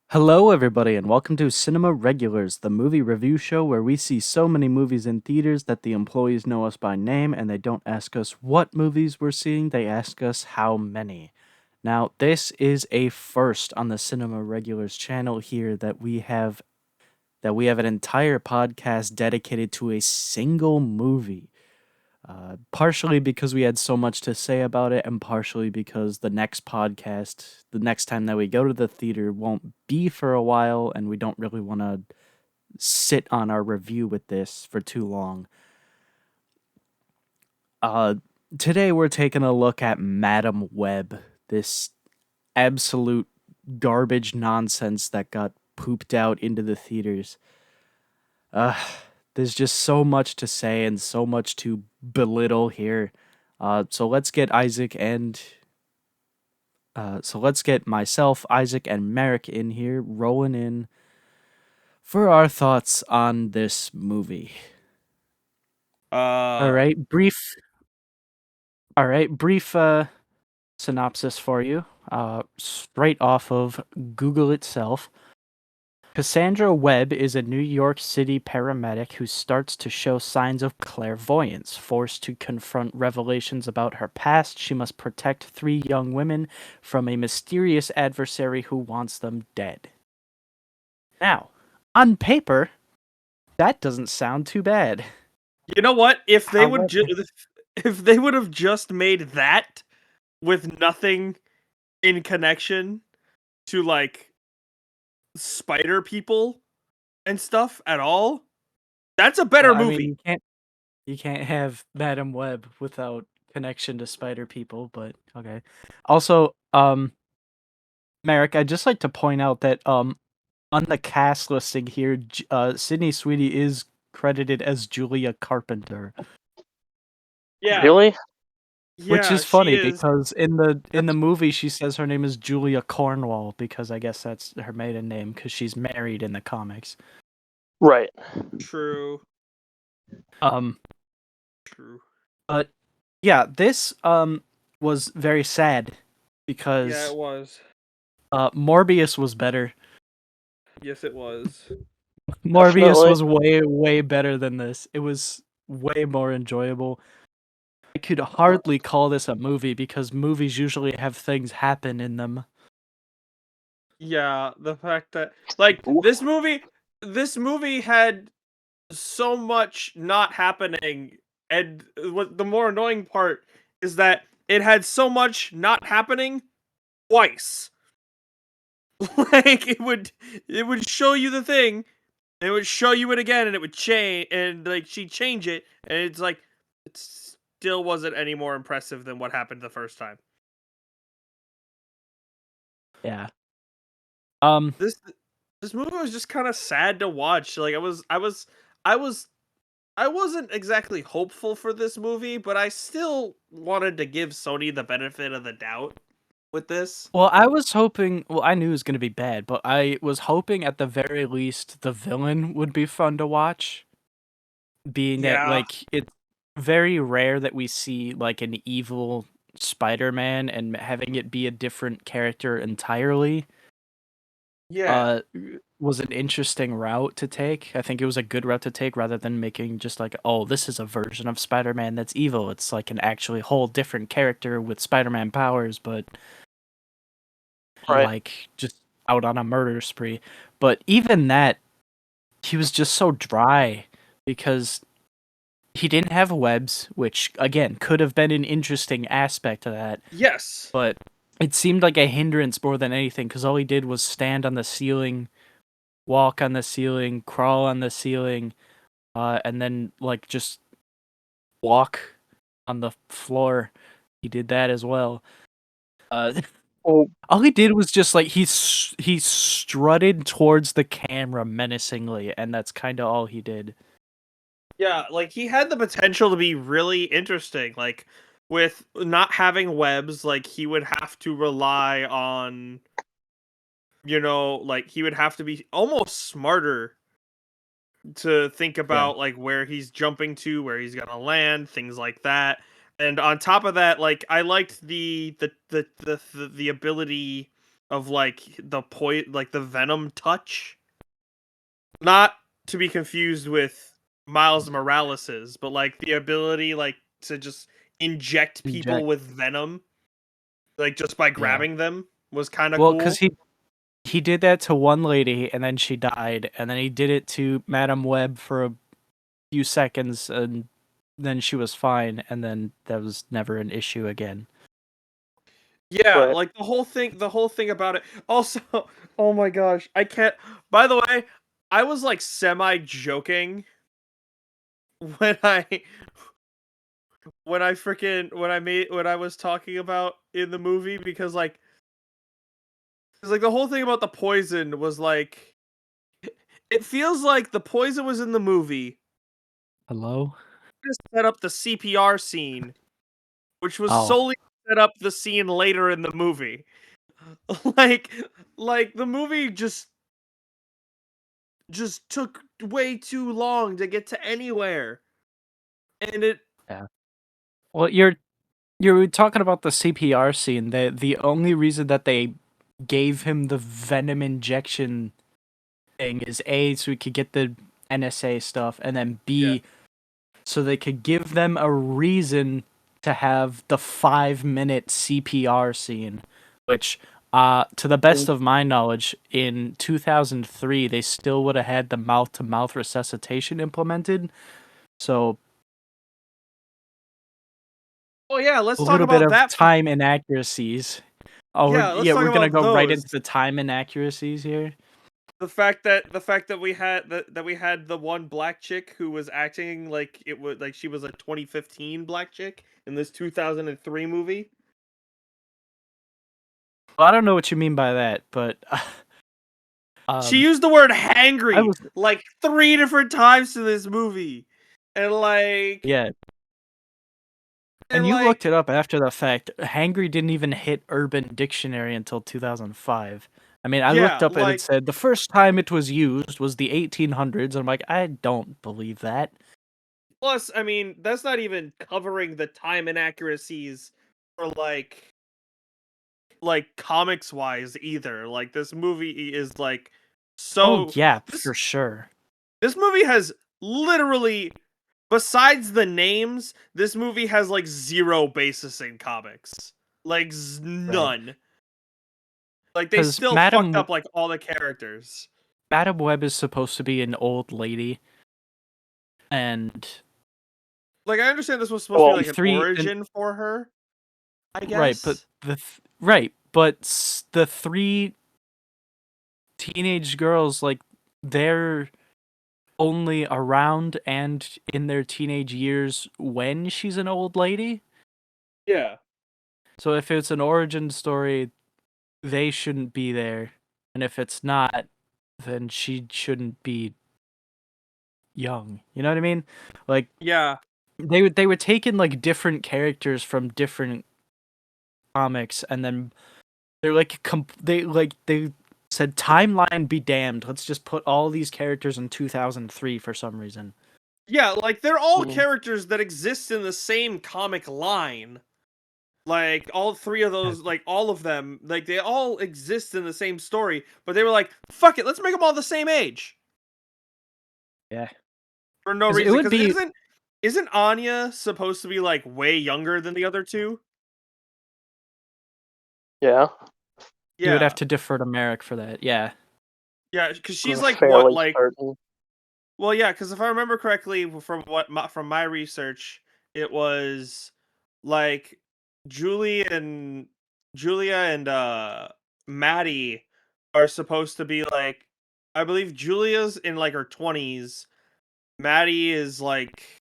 Hello, everybody, and welcome to Cinema Regulars, the movie review show where we see so many movies in theaters that the employees know us by name and they don't ask us what movies we're seeing, they ask us how many. Now, this is a first on the Cinema Regulars channel here that we have an entire podcast dedicated to a single movie. Partially because we had so much to say about it, and partially because the next podcast, the next time that we go to the theater, won't be for a while, and we don't really want to sit on our review with this for too long. Uh, Today we're taking a look at Madam Web, this absolute garbage nonsense that got pooped out into the theaters. Uh, there's just so much to say and so much to belittle here. So let's get Isaac and so let's get myself, Isaac, and Merrick in here rolling in for our thoughts on this movie. All Uh, right, brief. All right, brief synopsis for you. Straight off of Google itself. Cassandra Webb is a New York City paramedic who starts to show signs of clairvoyance. Forced to confront revelations about her past, she must protect three young women from a mysterious adversary who wants them dead. Now, on paper, that doesn't sound too bad. you know what? If they would However, if they would have just made that with nothing in connection to like spider people and stuff at all, that's a well, better I mean, movie. you can't have Madam Web without connection to spider people, but okay. Also, Merrick, I'd just like to point out that on the cast listing here, Sydney Sweeney is credited as Julia Carpenter, Yeah, Really? which yeah, is she funny is. because in the That's movie she says her name is Julia Cornwall because I guess that's her maiden name because she's married in the comics. Right. true. Um, True. but yeah, this was very sad Yeah, it because was. Morbius was better. Yes, it was. Morbius Definitely. was way better than this. It was way more enjoyable. I could hardly call this a movie because movies usually have things happen in them. Yeah, the fact that like Ooh. this movie had so much not happening, and what the more annoying part is that it had so much not happening twice. Like it would show you the thing, and it would show you it again, and it would change, and like she'd change it, and it's like it still wasn't any more impressive than what happened the first time. Yeah. Um This movie was just kind of sad to watch. Like I was I wasn't exactly hopeful for this movie, but I still wanted to give Sony the benefit of the doubt with this. I was hoping, I knew it was going to be bad, but I was hoping at the very least the villain would be fun to watch, being that Yeah, like it's very rare that we see like an evil Spider-Man and having it be a different character entirely. yeah, uh was an interesting route to take. I think it was a good route to take rather than making just like, oh, this is a version of Spider-Man that's evil. It's like an actually whole different character with Spider-Man powers, but Right. like just out on a murder spree. But even that, he was just so dry because he didn't have webs, which again could have been an interesting aspect of that, yes, but it seemed like a hindrance more than anything because all he did was stand on the ceiling, walk on the ceiling, crawl on the ceiling, and then like just walk on the floor. He did that as well. Uh, Oh, all he did was just like he strutted towards the camera menacingly, and that's kind of all he did. yeah. Like he had the potential to be really interesting. Like with not having webs, like he would have to rely on, like he would have to be almost smarter to think Yeah, about like where he's jumping to, where he's gonna land, things like that. And on top of that, like I liked the ability of like the Venom touch. Not to be confused with Miles Morales's, but like the ability like to just inject people Inject. with venom, like just by Yeah. grabbing them was kind of Well, cool. because he did that to one lady, and then she died, and then he did it to Madam Web for a few seconds, and then she was fine, and then that was never an issue again. Yeah, Right. like the whole thing about it. Also, oh my gosh, I can't. By the way, I was like semi joking when when I was talking about in the movie because like the whole thing about the poison was like it feels like the poison was in the movie Hello? to set up the CPR scene, which was Oh, solely to set up the scene later in the movie. like the movie just took way too long to get to anywhere. And it yeah. Well, you're talking about the CPR scene. The only reason that they gave him the venom injection thing is A, so we could get the NSA stuff, and then yeah. B, so they could give them a reason to have the 5-minute CPR scene, which, to the best of my knowledge, in 2003, they still would have had the mouth to mouth resuscitation implemented. So, Oh yeah, a let's talk little bit about of that. time inaccuracies. Oh, Yeah, let's yeah, talk we're gonna about go right those. into the time inaccuracies here. The fact that we had the one black chick who was acting like it was like she was a 2015 black chick in this 2003 movie. Well, I don't know what you mean by that, but She um, used the word I hangry was like 3 different times in this movie. And yeah. And and you like looked it up after the fact. Hangry didn't even hit Urban Dictionary until 2005. I mean, I yeah, looked up and it like said the first time it was used was the 1800s. I'm like, I don't believe that. plus I mean, that's not even covering the time inaccuracies for comics wise either. Like this movie is like Oh, so yeah, this for sure. this movie has literally besides the names, this movie has like zero basis in comics. Like Right. none. Like they Because still fucked up like all the characters. Madam Web is supposed to be an old lady, and Like I understand this was supposed to be Well, like an and origin for her, I right, but guess. the three teenage girls, like, they're only around and in their teenage years when she's an old lady. Yeah. So if it's an origin story, they shouldn't be there, and if it's not, then she shouldn't be young. You know what I mean? Like Yeah. they were taking like different characters from different comics, and then they're like they said timeline be damned. Let's just put all these characters in 2003 for some reason. Yeah, like they're all Mhm. characters that exist in the same comic line. Like all three of those, like all of them, like they all exist in the same story, but they were like, "Fuck it, let's make them all the same age Yeah, for no 'cause it reason." would Because be isn't Anya supposed to be like way younger than the other two? Yeah, you would have Yeah, to defer to Merrick for that. Yeah. yeah, because she's I'm like what, fairly like certain. well, yeah, because if I remember correctly from my research, it was like Julie and Julia and Maddie are supposed to be like I believe Julia's in like her 20s. Maddie is like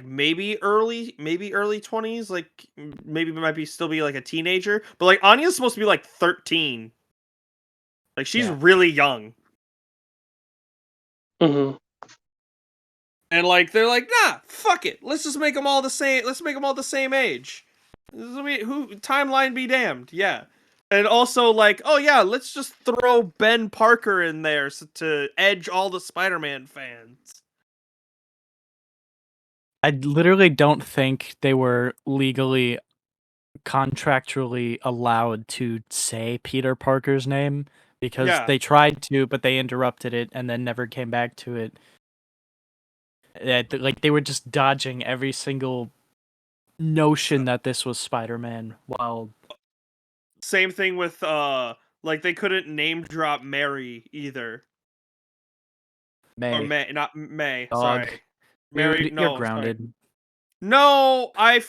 maybe early 20s, like maybe might be still be like a teenager, but like Anya's supposed to be like 13. Like she's Yeah. really young. Hmm. And like they're like, nah, fuck it. Let's just make them all the same. Let's make them all the same age. Who timeline be damned? Yeah. And also like, oh yeah, let's just throw Ben Parker in there to edge all the Spider-Man fans. I literally don't think they were legally contractually allowed to say Peter Parker's name because Yeah. they tried to, but they interrupted it and then never came back to it. Like they were just dodging every single notion that this was Spider-Man. While Same thing with like they couldn't name drop Mary either. Or May, Not May, dog, sorry. Mary, dude, you're no, sorry. grounded. No, I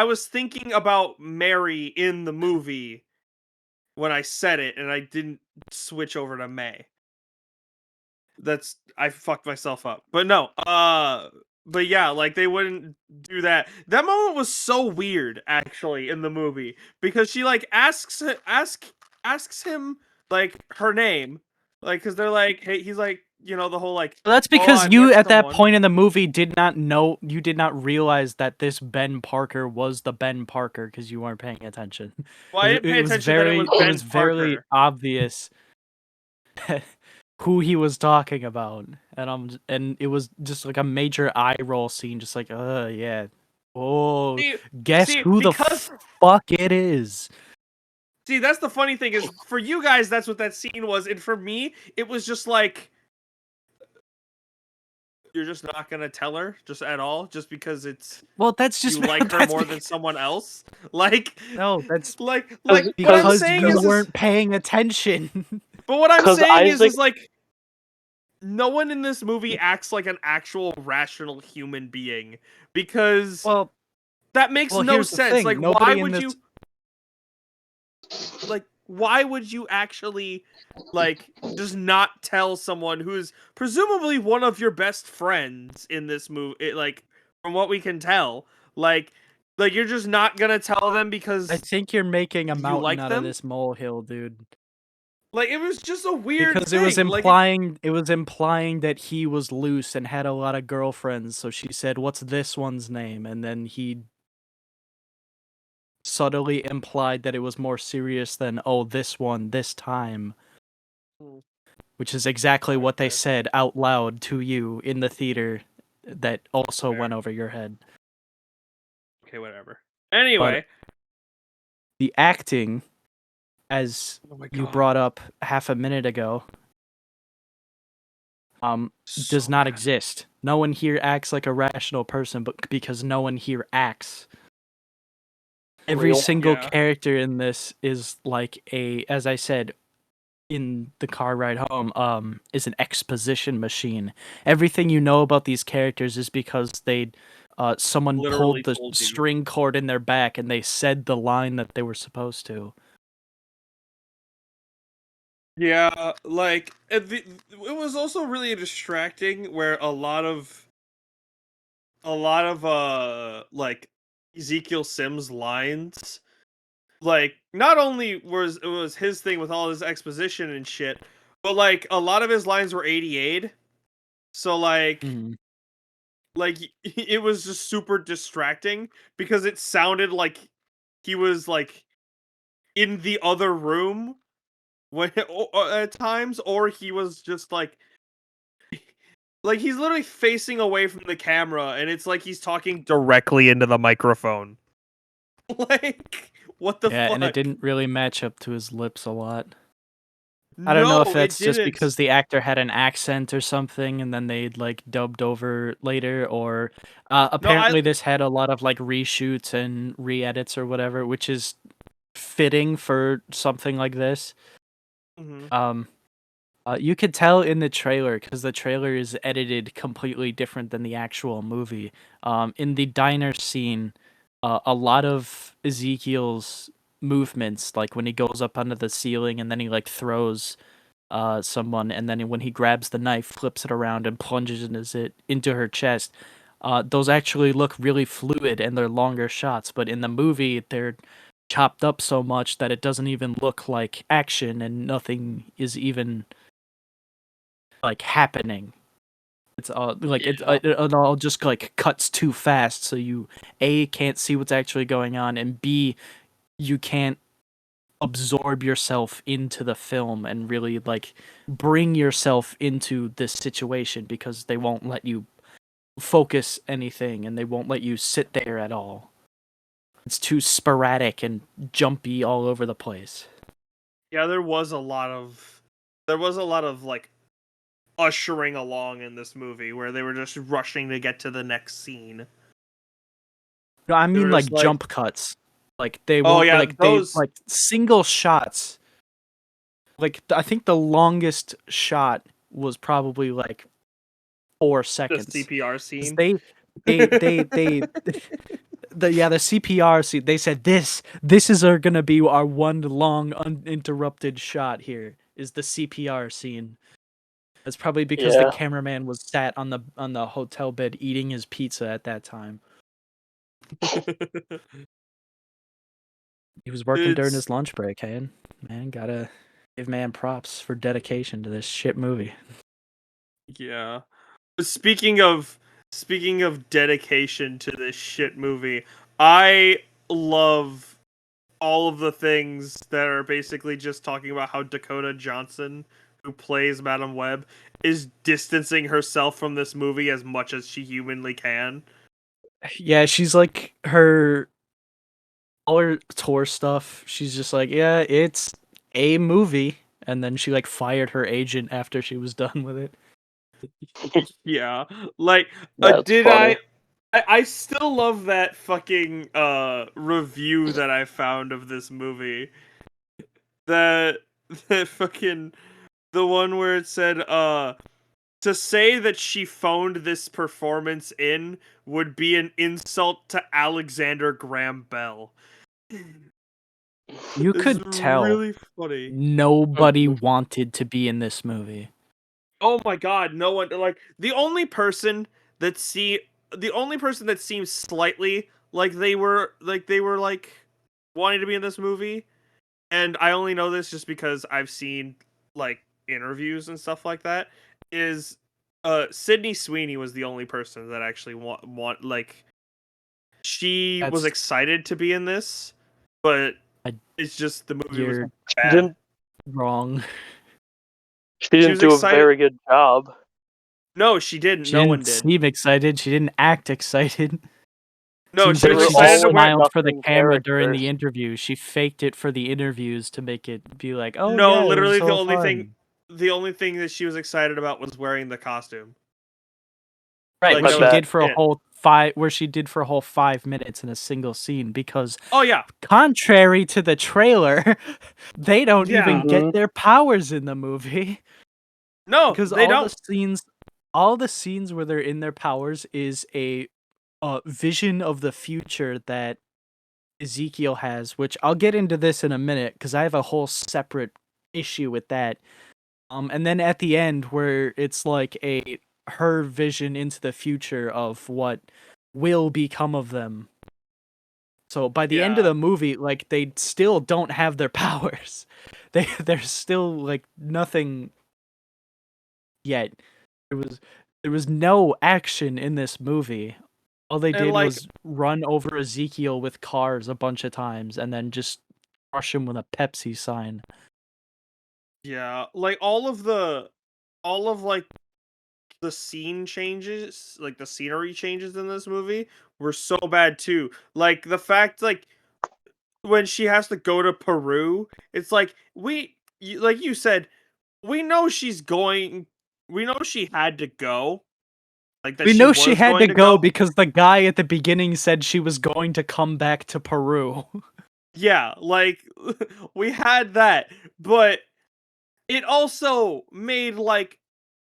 was thinking about Mary in the movie when I said it, and I didn't switch over to May. I fucked myself up. But no, but yeah, like they wouldn't do that. That moment was so weird, actually, in the movie because she like asks him like her name, like because they're like, hey, he's like, the whole like, Well, that's oh, because I you, met at that someone. point in the movie, did not realize that this Ben Parker was the Ben Parker because you weren't paying attention. Well, I didn't pay It was attention that it was Ben very Parker. obvious who he was talking about, and it was just like a major eye roll scene, just like, yeah, oh, See, guess see, who the because fuck it is. see, that's the funny thing is for you guys, that's what that scene was, and for me, it was just like you're just not gonna tell her just at all, just because it's Well, that's just you like her that's more than someone else. Like, no, that's like what I'm because saying you is, weren't paying attention. but what I'm Because saying Isaac, is like no one in this movie acts like an actual rational human being because well, that makes no here's the sense. Like, thing: why nobody in would this. you? Like, why would you actually like just not tell someone who's presumably one of your best friends in this movie, like from what we can tell, like you're just not gonna tell them I because think you're making a you mountain like out of them? this molehill, dude. Like, it was just a weird Because it was thing. implying that he was loose and had a lot of girlfriends, so she said, "What's this one's name?" And then he subtly implied that it was more serious than, "Oh, this one, this time." Hmm, Which is exactly what they okay, said out loud to you in the theater that also fair. went over your head. Okay, whatever. But Anyway, the acting, as oh my you god, brought up half a minute ago, does so not bad. exist. No one here acts like a rational person, but because no one here acts. Every real. single Yeah, character in this is like as I said in the car ride home, is an exposition machine. Everything you know about these characters is because someone literally pulled the told you. string cord in their back and they said the line that they were supposed to. Yeah, like it was also really distracting where a lot of like Ezekiel Sims lines, like not only was it was his thing with all his exposition and shit, but like a lot of his lines were 88. So Mhm. like it was just super distracting because it sounded like he was like in the other room when at times, or he was just like he's literally facing away from the camera and it's like he's talking directly into the microphone. Like, what the Yeah, and it fuck? didn't really match up to his lips a lot. I don't know if No, it that's just didn't. because the actor had an accent or something and then they'd like dubbed over later, or No, I apparently this had a lot of like reshoots and re-edits or whatever, which is fitting for something like this. Mhm. Um you could tell in the trailer because the trailer is edited completely different than the actual movie. In the diner scene, a lot of Ezekiel's movements, like when he goes up onto the ceiling and then he like throws someone, and then when he grabs the knife, flips it around and plunges into her chest. Those actually look really fluid and they're longer shots, but in the movie they're chopped up so much that it doesn't even look like action and nothing is even like happening. It's all like Yeah. it all just like cuts too fast, so you A can't see what's actually going on, and B you can't absorb yourself into the film and really like bring yourself into this situation because they won't let you focus anything and they won't let you sit there at all. It's too sporadic and jumpy all over the place. Yeah, there was a lot of like ushering along in this movie where they were just rushing to get to the next scene. No, I They were mean just like like, jump cuts. Like they oh won't yeah, like they those. like single shots. Like I think the longest shot was probably like 4 The seconds. CPR 'Cause scene. they the CPR scene. They said this is gonna be our one long uninterrupted shot here. Is the CPR scene. It's probably because the Yeah. cameraman was sat on the hotel bed eating his pizza at that time. He was working during It's his lunch break, hey? Man, gotta give man props for dedication to this shit movie. yeah. Speaking of dedication to this shit movie, I love all of the things that are basically just talking about how Dakota Johnson, who plays Madam Web, is distancing herself from this movie as much as she humanly can. Yeah, she's like all her tour stuff. She's just like, yeah, it's a movie, and then she like fired her agent after she was done with it. Yeah, like, That's did funny. I still love that fucking review that I found of this movie. That that fucking the one where it said to say that she phoned this performance in would be an insult to Alexander Graham Bell. You It's could tell really funny. nobody Mhm. wanted to be in this movie. Oh my god, no one, like, the only person that seems slightly like they were like wanting to be in this movie, and I only know this just because I've seen like interviews and stuff like that, is Sydney Sweeney was the only person that actually want like she was That's excited to be in this, but a, it's just the movie was you're She bad. didn't. wrong. She She didn't was do a excited. very good job. No, she didn't. She No one didn't did. seem excited. She didn't act excited. No, Seems she They was like were she excited just all to like wear. smiled for the nothing camera during characters. the interview. She faked it for the interviews to make it be like, "Oh No, yeah, it was literally so fun." the only thing that she was excited about was wearing the costume. Right, Like where I that she was bet. did for a it. whole 5 minutes in a single scene because Oh yeah, contrary to the trailer, they don't even yeah. get Hmm. their powers in the movie No, because they don't. all the scenes where they're in their powers is a vision of the future that Ezekiel has, which I'll get into this in a minute because I have a whole separate issue with that. And then at the end where it's like a her vision into the future of what will become of them. So by the end of Yeah, the movie, like they still don't have their powers. There's still like nothing yet. There was there was no action in this movie. All they and did like was run over Ezekiel with cars a bunch of times and then just crush him with a Pepsi sign. yeah, like all of like the scene changes, like the scenery changes in this movie were so bad too. Like the fact like when she has to go to Peru, it's like like you said, we know she's going. We know she had to go, like that We she know she was had going to to go go. because the guy at the beginning said she was going to come back to Peru. Yeah, like we had that, but it also made like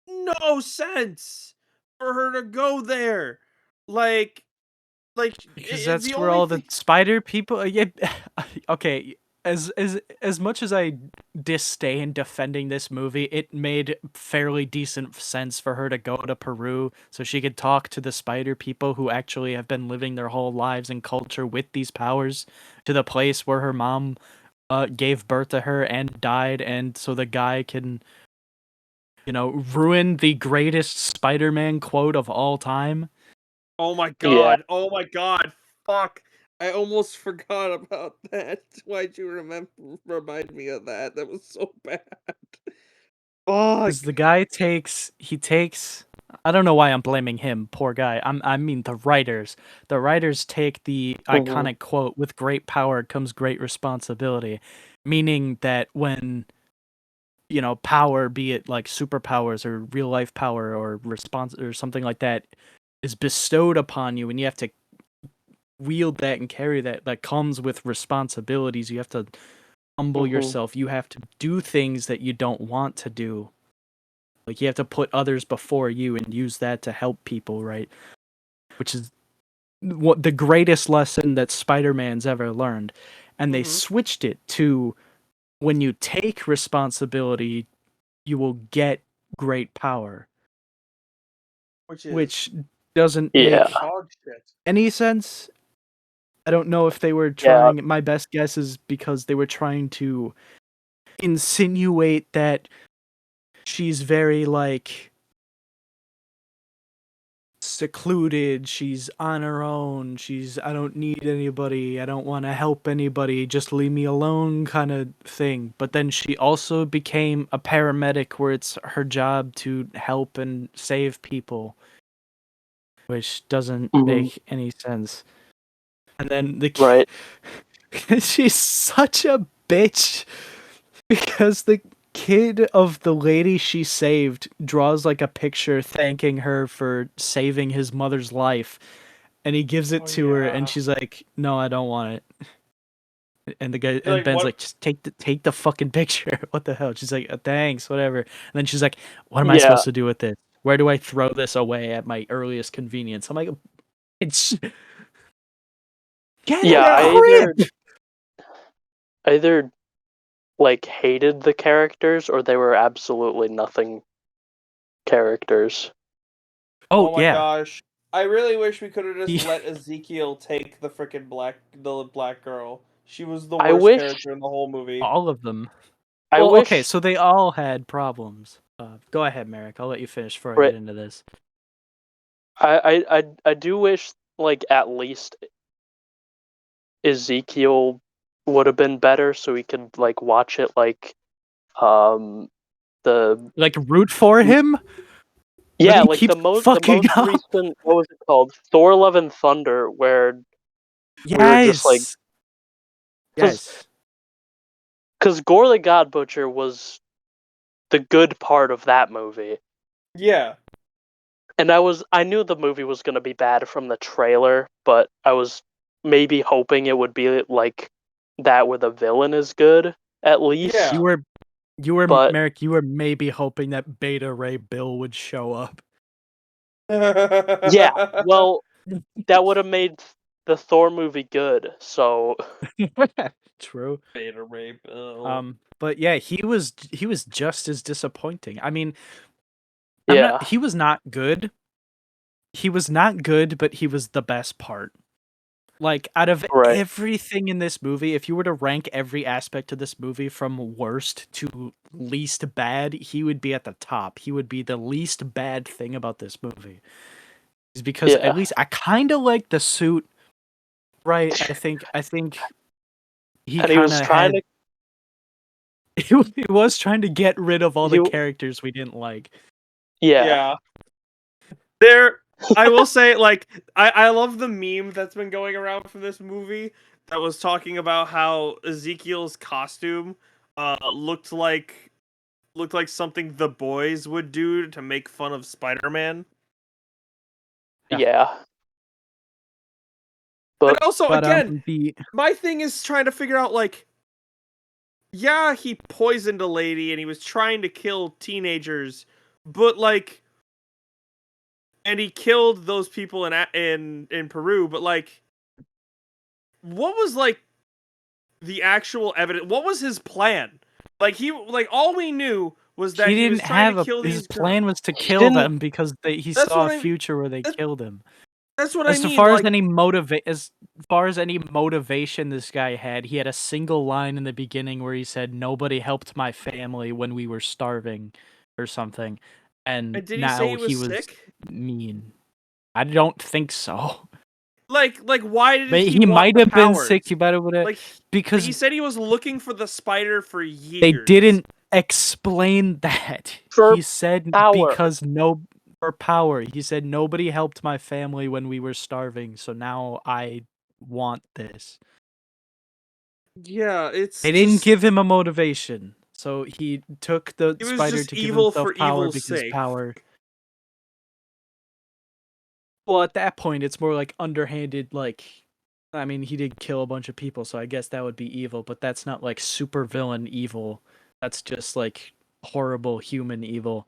no sense for her to go there. Like, Because the that's where only all the thing. spider people. Yeah, okay. As much as I disdain defending this movie, it made fairly decent sense for her to go to Peru so she could talk to the spider people who actually have been living their whole lives and culture with these powers, to the place where her mom gave birth to her and died, and so the guy can ruin the greatest Spider-Man quote of all time. Oh my Yeah. god! Oh my god! Fuck! I almost forgot about that. Why'd you remind me of that? That was so bad. Fuck. Because the guy takes. I don't know why I'm blaming him, poor guy. I mean the writers. The writers take the iconic quote, "With great power comes great responsibility," meaning that when power, be it like superpowers or real life power or response or something like that, is bestowed upon you, and you have to wield that and carry that comes with responsibilities. You have to humble yourself. You have to do things that you don't want to do. Like you have to put others before you and use that to help people, right? Which is what the greatest lesson that Spider-Man's ever learned. And they switched it to when you take responsibility, you will get great power. Which doesn't Yeah. make dog shit. any sense. I don't know if they were Yeah. trying. My best guess is because they were trying to insinuate that she's very like secluded, she's on her own, I don't need anybody, I don't want to help anybody, just leave me alone kind of thing. But then she also became a paramedic where it's her job to help and save people, which doesn't make any sense. And then Right. she's such a bitch because the kid of the lady she saved draws like a picture thanking her for saving his mother's life, and he gives it to her, and she's like, "No, I don't want it." And the guy and Like, Ben's what? like, "Just take the fucking picture." What the hell? She's like, "Thanks, whatever." And then she's like, "What am I Yeah. supposed to do with this? Where do I throw this away at my earliest convenience?" I'm like, "It's get Yeah, a grip." I either like hated the characters or they were absolutely nothing characters. Oh Oh my yeah, gosh. I really wish we could have just He- let Ezekiel take the freaking black girl. She was the I worst wish character in the whole movie. all of them. I Well, okay, wish so they all had problems. Go ahead, Merrick. I'll let you finish before I right get into this. I do wish like at least Ezekiel would have been better so we could like watch it like um the Like, root for him, but yeah, he like keeps the fucking most up. recent, what was it called? Thor Love and Thunder, where we were just like Yes, because yes. Gore the God Butcher was the good part of that movie. Yeah. And I knew the movie was gonna be bad from the trailer, but I was maybe hoping it would be like that where the villain is good, at least. Yeah. You were But Merrick. You were maybe hoping that Beta Ray Bill would show up. yeah, well, that would have made the Thor movie good, so True. Beta Ray Bill. But yeah, he was just as disappointing. I mean, yeah. he was not good. He was not good, but he was the best part. Like, out of Right. everything in this movie, if you were to rank every aspect of this movie from worst to least bad, he would be at the top. He would be the least bad thing about this movie. Is because at Yeah. least I kind of like the suit, right? I think he And he kind was of trying had to he was trying to get rid of all the he characters we didn't like. yeah. Yeah. There, I will say, like, I love the meme that's been going around from this movie that was talking about how Ezekiel's costume looked like something the boys would do to make fun of Spider-Man. Yeah. Yeah. And But also, But again, the my thing is trying to figure out, like, yeah, he poisoned a lady and he was trying to kill teenagers, but like, and he killed those people in Peru, but like, what was like the actual evidence? What was his plan? Like all we knew was that he he was didn't trying to have a kill his these girls. plan was to he kill didn't them because he That's saw what a I. future where they that- killed him. That's what I As mean. far as Like, any motivation this guy had, he had a single line in the beginning where he said, "Nobody helped my family when we were starving," or something, and and did he say now he he was was sick? mean. I don't think so. Like, why did he He want might the have been sick. powers? He might have Like, he because said he was looking for the spider for they years. didn't explain that. For He said power. because for power. He said nobody helped my family when we were starving, so now I want this. Yeah, it's They didn't just give him a motivation. So he took the it was spider just to give evil for himself power evil's because sake. power. Well, at that point, it's more like underhanded, like, I mean, he did kill a bunch of people, so I guess that would be evil, but that's not like super villain evil. That's just like horrible human evil.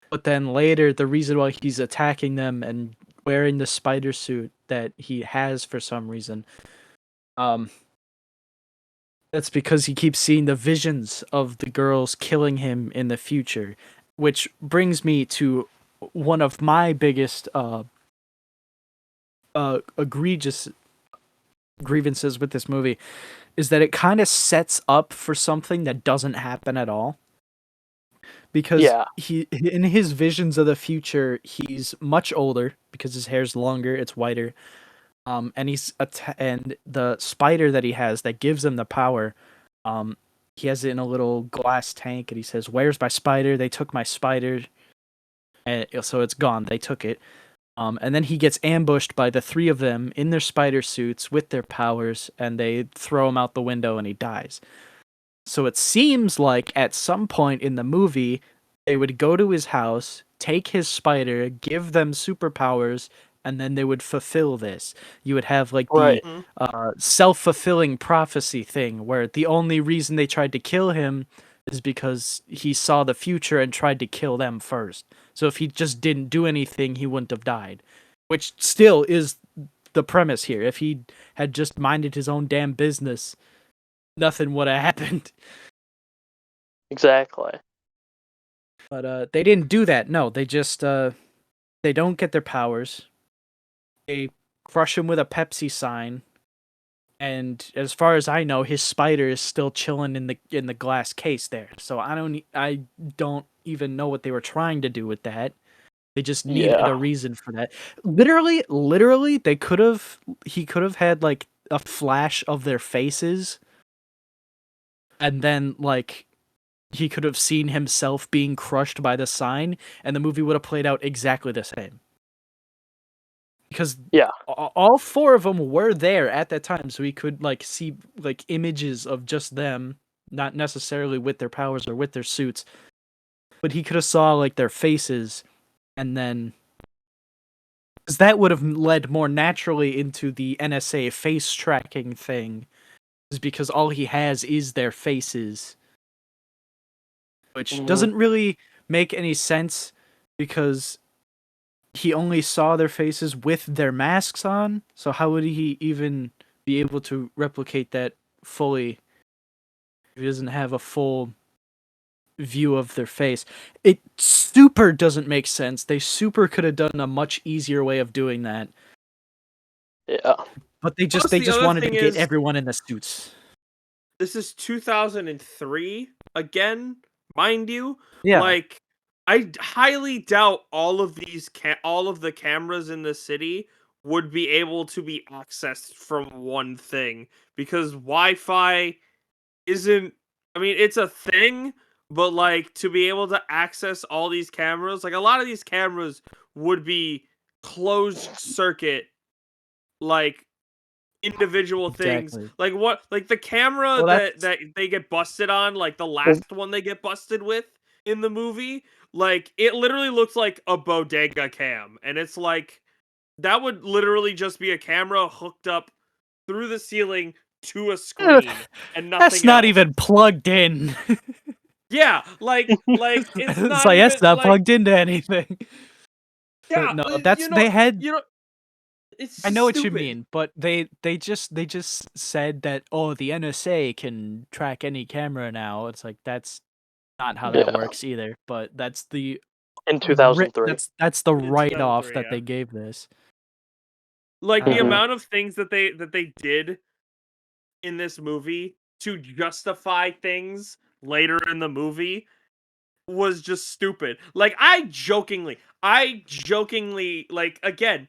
But then later, the reason why he's attacking them and wearing the spider suit that he has for some reason, um, that's because he keeps seeing the visions of the girls killing him in the future, which brings me to one of my biggest egregious grievances with this movie is that it kind of sets up for something that doesn't happen at all. Because Yeah. he in his visions of the future, he's much older because his hair's longer, it's whiter. And and the spider that he has that gives him the power, um, he has it in a little glass tank, and he says, "Where's my spider? They took my spider, and so it's gone. They took it." And then he gets ambushed by the three of them in their spider suits with their powers, and they throw him out the window, and he dies. So it seems like at some point in the movie, they would go to his house, take his spider, give them superpowers, and then they would fulfill this. You would have like the Right. Mhm. self-fulfilling prophecy thing, where the only reason they tried to kill him is because he saw the future and tried to kill them first. So if he just didn't do anything, he wouldn't have died. Which still is the premise here. If he had just minded his own damn business, nothing would have happened. Exactly. But they didn't do that. No, they just they don't get their powers. They crush him with a Pepsi sign, and as far as I know, his spider is still chilling in the glass case there. So I don't even know what they were trying to do with that. They just needed a Yeah. reason for that. Literally, he could have had like a flash of their faces, and then like he could have seen himself being crushed by the sign, and the movie would have played out exactly the same. Because Yeah. all four of them were there at that time, so he could like see like images of just them, not necessarily with their powers or with their suits, but he could have saw like their faces, and then because that would have led more naturally into the NSA face tracking thing, is because all he has is their faces, which Hmm. doesn't really make any sense because he only saw their faces with their masks on. So how would he even be able to replicate that fully if he doesn't have a full view of their face? It super doesn't make sense. They super could have done a much easier way of doing that, Yeah. but Plus, they the just other wanted to thing get is, everyone in the suits. this is 2003 again, mind you. Yeah, Like, I highly doubt all of the cameras in the city would be able to be accessed from one thing because Wi-Fi isn't. I mean, it's a thing, but like to be able to access all these cameras, like a lot of these cameras would be closed circuit, like individual things. exactly. Like what, like the camera Well, that's that they get busted on, like the last one they get busted with in the movie, like it literally looks like a bodega cam, and it's like that would literally just be a camera hooked up through the ceiling to a screen and that's nothing not else. even plugged in. Yeah, like it's It's not like that's even not like plugged into anything. But yeah, no, that's they had. you know, it's I just know what you stupid. mean, but they just said that, oh, the NSA can track any camera now. It's like that's not how that Yeah. works either. But that's the In 2003. that's the In write off 2003, that yeah. they gave this. Like the Hmm. Uh, amount of things that they did in this movie to justify things later in the movie was just stupid. Like like again,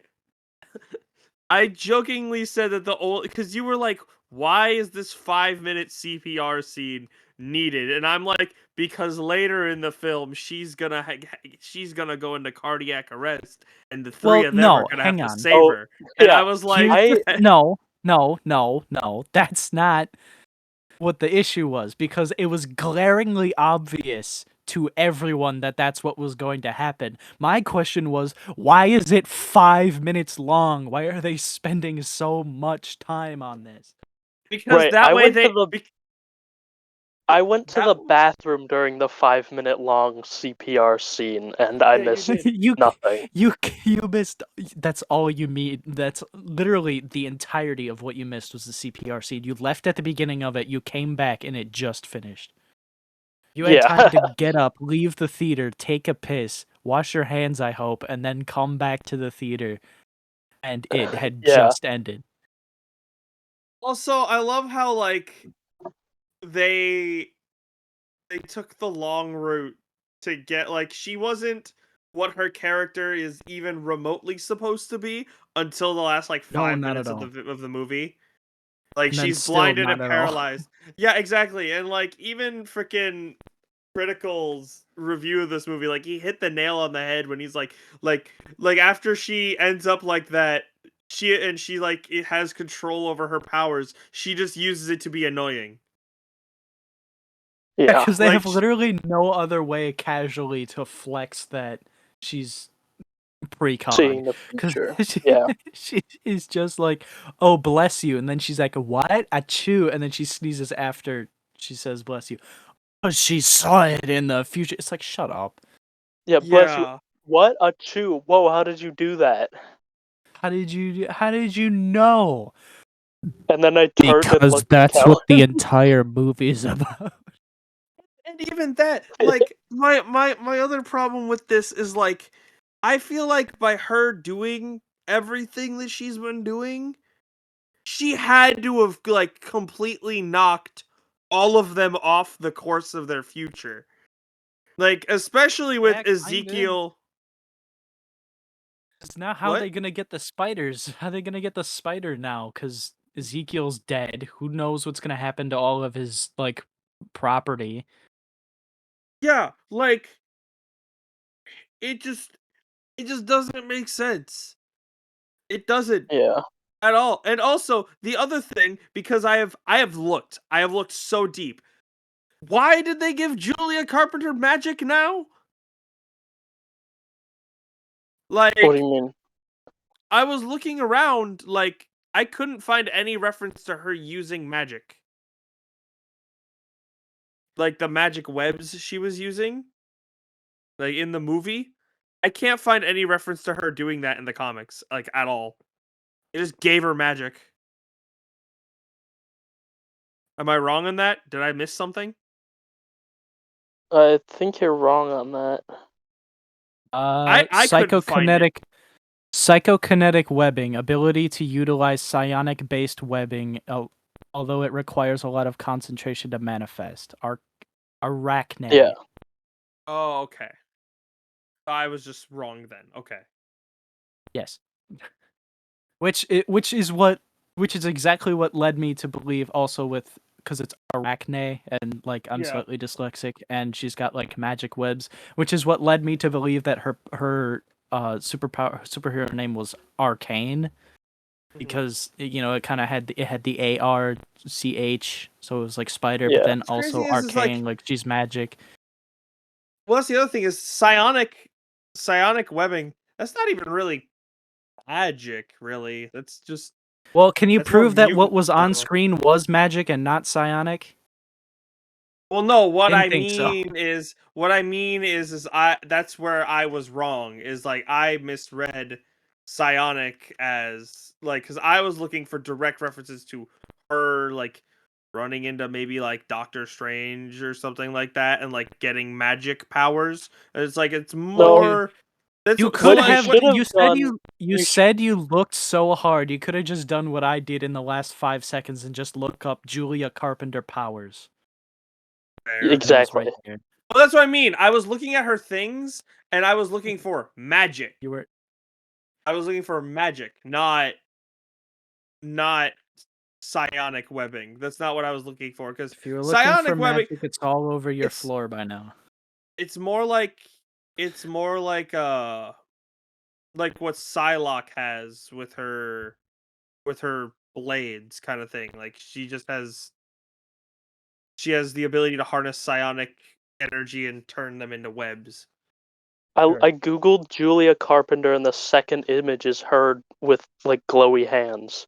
I jokingly said that the old because you were like, why is this 5-minute CPR scene needed? And I'm like, because later in the film, she's gonna go into cardiac arrest, and the three Well, of them are no, gonna have hang to on. save Oh, her. And yeah. I was Here's like, the no. That's not what the issue was, because it was glaringly obvious to everyone that that's what was going to happen. My question was, why is it 5 minutes long? Why are they spending so much time on this? because Right. that way I went to that the bathroom during the 5 minute long CPR scene, and I yeah, you missed did. you nothing. you missed. That's all you need. That's literally the entirety of what you missed was the CPR scene. You left at the beginning of it, you came back, and it just finished. You had time Yeah. to get up, leave the theater, take a piss, wash your hands, I hope, and then come back to the theater, and it had Yeah. just ended. Also, I love how like they they took the long route to get like she wasn't what her character is even remotely supposed to be until the last like No, five not at minutes of all. the movie. Like And then she's still blinded not and at all. paralyzed. Yeah, exactly. And like even freaking Critical's review of this movie, like he hit the nail on the head when he's like after she ends up like that, she like it has control over her powers. She just uses it to be annoying. Yeah, Yeah. because they Like have literally no other way casually to flex that she's precog. Seeing the Because future. she, Yeah. she is just like, oh, bless you. And then she's like, what? Achoo. And then she sneezes after she says, bless you. Oh, she saw it in the future. It's like, shut up. Yeah, bless you. yeah. What? A chew. Whoa, how did you do that? How did you know? And then I turned and Because looked at that's what the Kellen. entire movie is about. And even that, like my other problem with this is like I feel like by her doing everything that she's been doing, she had to have like completely knocked all of them off the course of their future. Like especially with Yeah, kinda. Ezekiel. It's now how What? they gonna get the spiders? How they gonna get the spider now? Because Ezekiel's dead. Who knows what's gonna happen to all of his like property? Yeah, like it just it just doesn't make sense. It doesn't Yeah. at all. And also the other thing, because I have looked so deep. Why did they give Julia Carpenter magic now? What do you Like mean? I was looking around, like I couldn't find any reference to her using magic. Like the magic webs she was using, like in the movie. I can't find any reference to her doing that in the comics, like at all. It just gave her magic. Am I wrong on that? Did I miss something? I think you're wrong on that. I couldn't find it. Psychokinetic webbing, ability to utilize psionic-based webbing, although it requires a lot of concentration to manifest. Yeah. Arachne. Oh, okay. I was just wrong then. Okay. Yes. Which is exactly what led me to believe also with because it's Arachne and like I'm Yeah. slightly dyslexic and she's got like magic webs, which is what led me to believe that her superhero name was Arcane because it kind of had the ARCH, so it was like spider, but Yeah. then What's crazy also is like, arcane, like she's magic. well, that's the other thing is psionic webbing. That's not even really magic, really. Well, can you That's more prove that what mutant was on power. screen was magic and not psionic? Well, no, Didn't think so. what I mean is I that's where I was wrong. Is like I misread psionic as like because I was looking for direct references to her like running into maybe like Doctor Strange or something like that and like getting magic powers. And it's like it's No, more that's You so could what you like have. what should have You said done. you You sh- said you looked so hard. You could have just done what I did in the last 5 seconds and just look up Julia Carpenter powers, there. and it was exactly. right there. Well, that's what I mean. I was looking at her things and I was looking for magic. You were I was looking for magic, not psionic webbing. That's not what I was looking for, because If you were looking for psionic webbing, magic, it's all over your it's floor by now. it's more like it's more like what Psylocke has with her blades kind of thing. Like she has the ability to harness psionic energy and turn them into webs. I googled Julia Carpenter, and the second image is her with like glowy hands.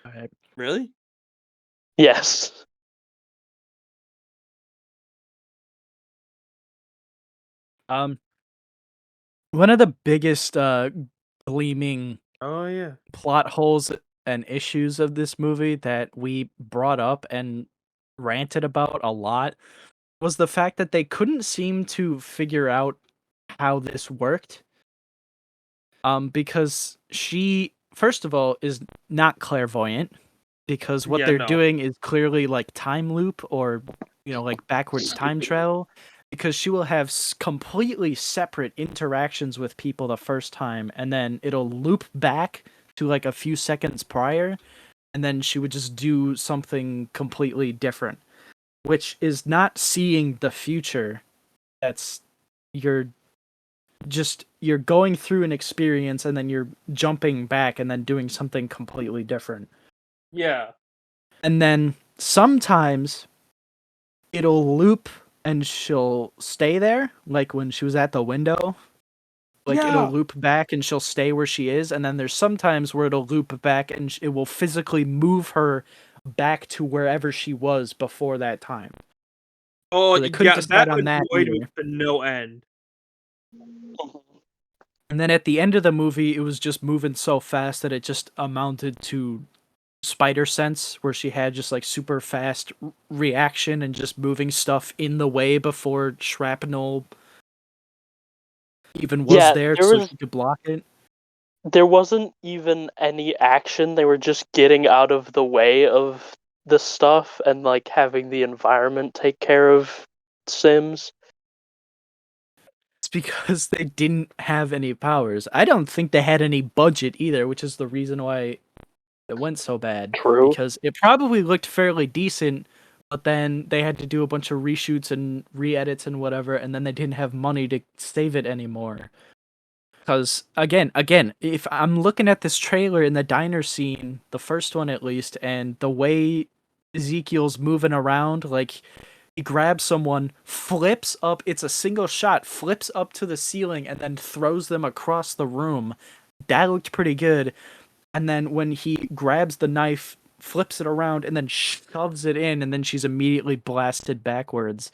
All right. Really? Yes. Um, one of the biggest gleaming Oh yeah. plot holes and issues of this movie that we brought up and ranted about a lot was the fact that they couldn't seem to figure out how this worked. Because she, first of all, is not clairvoyant, because what Yeah, they're no. doing is clearly like time loop or like backwards time travel, because she will have completely separate interactions with people the first time, and then it'll loop back to like a few seconds prior, and then she would just do something completely different, which is not seeing the future. That's you're you're going through an experience and then you're jumping back and then doing something completely different. Yeah. And then sometimes it'll loop and she'll stay there, like when she was at the window. Like it'll Yeah. loop back and she'll stay where she is, and then there's sometimes where it'll loop back and it will physically move her back to wherever she was before that time. Oh So they couldn't yeah, decide that on that annoyed me either. to no end. And then at the end of the movie, it was just moving so fast that it just amounted to spider sense, where she had just like super fast reaction and just moving stuff in the way before shrapnel even was Yeah, there there so was she could block it. there wasn't even any action. They were just getting out of the way of the stuff and like having the environment take care of Sims. It's because they didn't have any powers. I don't think they had any budget either, which is the reason why it went so bad. True. Because it probably looked fairly decent, but then they had to do a bunch of reshoots and re-edits and whatever, and then they didn't have money to save it anymore. Because again, if I'm looking at this trailer in the diner scene, the first one at least, and the way Ezekiel's moving around, like he grabs someone, flips up, it's a single shot, flips up to the ceiling, and then throws them across the room. That looked pretty good. And then when he grabs the knife, flips it around, and then shoves it in, and then she's immediately blasted backwards.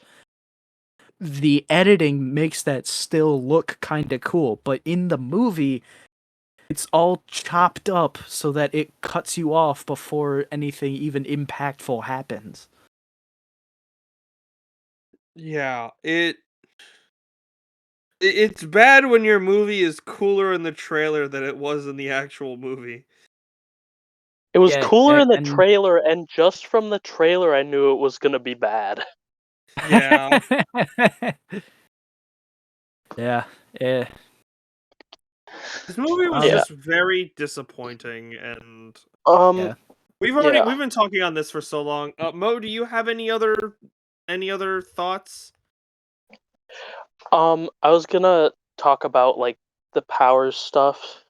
The editing makes that still look kind of cool, but in the movie, it's all chopped up so that it cuts you off before anything even impactful happens. Yeah, it's bad when your movie is cooler in the trailer than it was in the actual movie. It was Yeah, cooler in the and trailer, and just from the trailer, I knew it was gonna be bad. Yeah. yeah, yeah. This movie was Yeah. just very disappointing, and Yeah. Yeah. we've been talking on this for so long. Mo, do you have any other thoughts? I was gonna talk about like the powers stuff.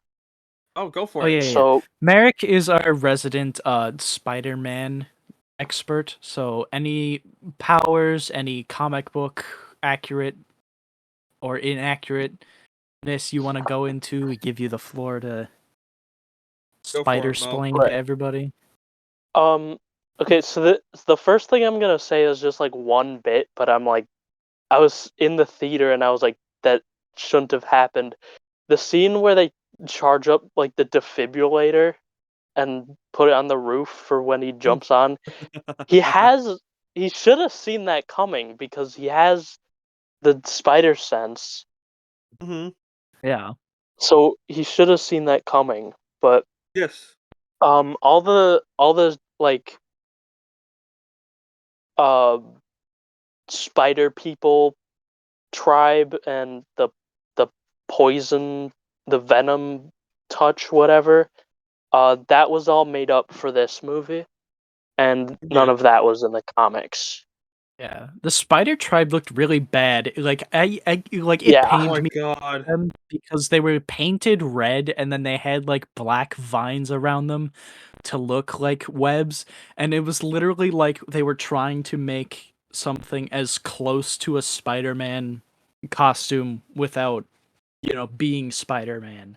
Oh, go Oh for it. yeah, yeah. So Merrick is our resident Spider-Man expert. So any powers, any comic book accurate or inaccurateness you want to go into, we give you the floor to Go for spider it, Mo. splaying to right. everybody. Okay, so the first thing I'm gonna say is just like one bit, but I'm like I was in the theater and I was like, that shouldn't have happened. The scene where they charge up like the defibrillator and put it on the roof for when he jumps on. He should have seen that coming because he has the spider sense. Hmm. Yeah. So he should have seen that coming. But Yes. all the like uh spider people tribe and the poison, the venom touch, whatever. That was all made up for this movie, and none Yeah. of that was in the comics. Yeah, the Spider Tribe looked really bad. Like like it Yeah. Oh pained my me god. them because they were painted red and then they had like black vines around them to look like webs, and it was literally like they were trying to make something as close to a Spider-Man costume without, being Spider-Man.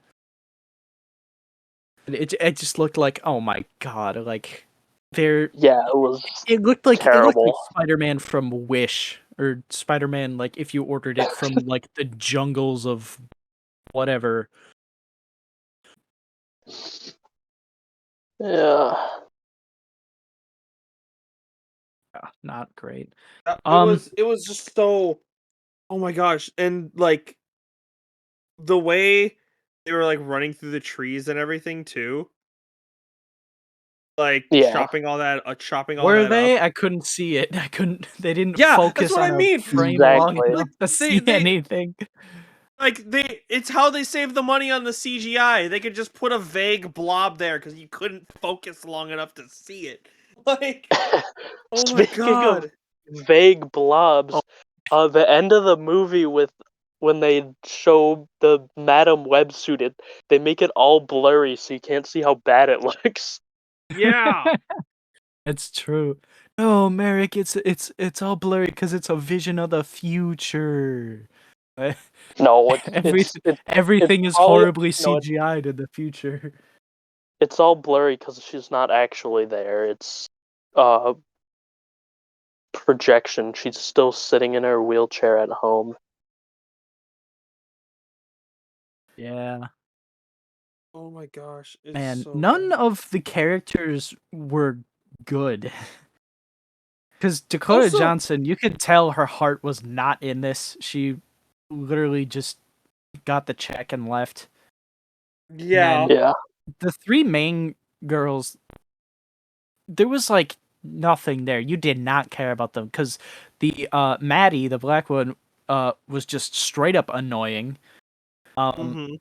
And it just looked like, oh my god, like they're Yeah, it was it looked like terrible. Spider-Man from Wish, or Spider-Man like if you ordered it from like the jungles of whatever. Yeah. Yeah, not great. It Um was just so, oh my gosh, and like the way they were like running through the trees and everything too, like Yeah. chopping all were that up. they? I couldn't see it. I couldn't They didn't Yeah, that's focus what on I a mean. frame long Exactly. enough to They see they anything. it's how they save the money on the CGI. They could just put a vague blob there because you couldn't focus long enough to see it. Like, oh my Speaking of god. vague Oh, blobs, the end of the movie with when they show the Madam Web suited, they make it all blurry so you can't see how bad it looks. Yeah. it's true. No, Merrick, it's all blurry because it's a vision of the future. No, Everything it's everything is probably horribly no, CGI'd in the future. it's all blurry because she's not actually there. It's uh projection. She's still sitting in her wheelchair at home. Yeah. Oh my gosh, it's Man, so none bad. of the characters were good. Because Dakota Also, Johnson, you could tell her heart was not in this. She literally just got the check and left. And yeah, then Yeah. the three main girls, there was like nothing there. You did not care about them because the Maddie, the black one, was just straight up annoying. Um, hmm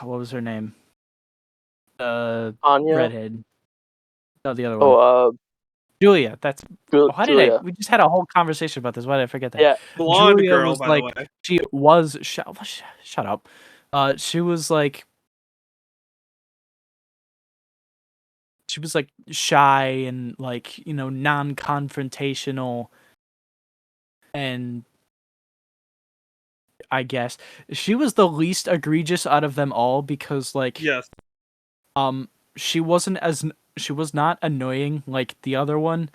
what was her name? Anya. Redhead. No, the other Oh, one. Julia. Why did I? Julia. We just had a whole conversation about this. Why did I forget that? Yeah. blonde Julia girl, was by the like, way. she was shut up. She was like shy and like non-confrontational, and I guess she was the least egregious out of them all because like Yes, um she wasn't as she was not annoying like the other one,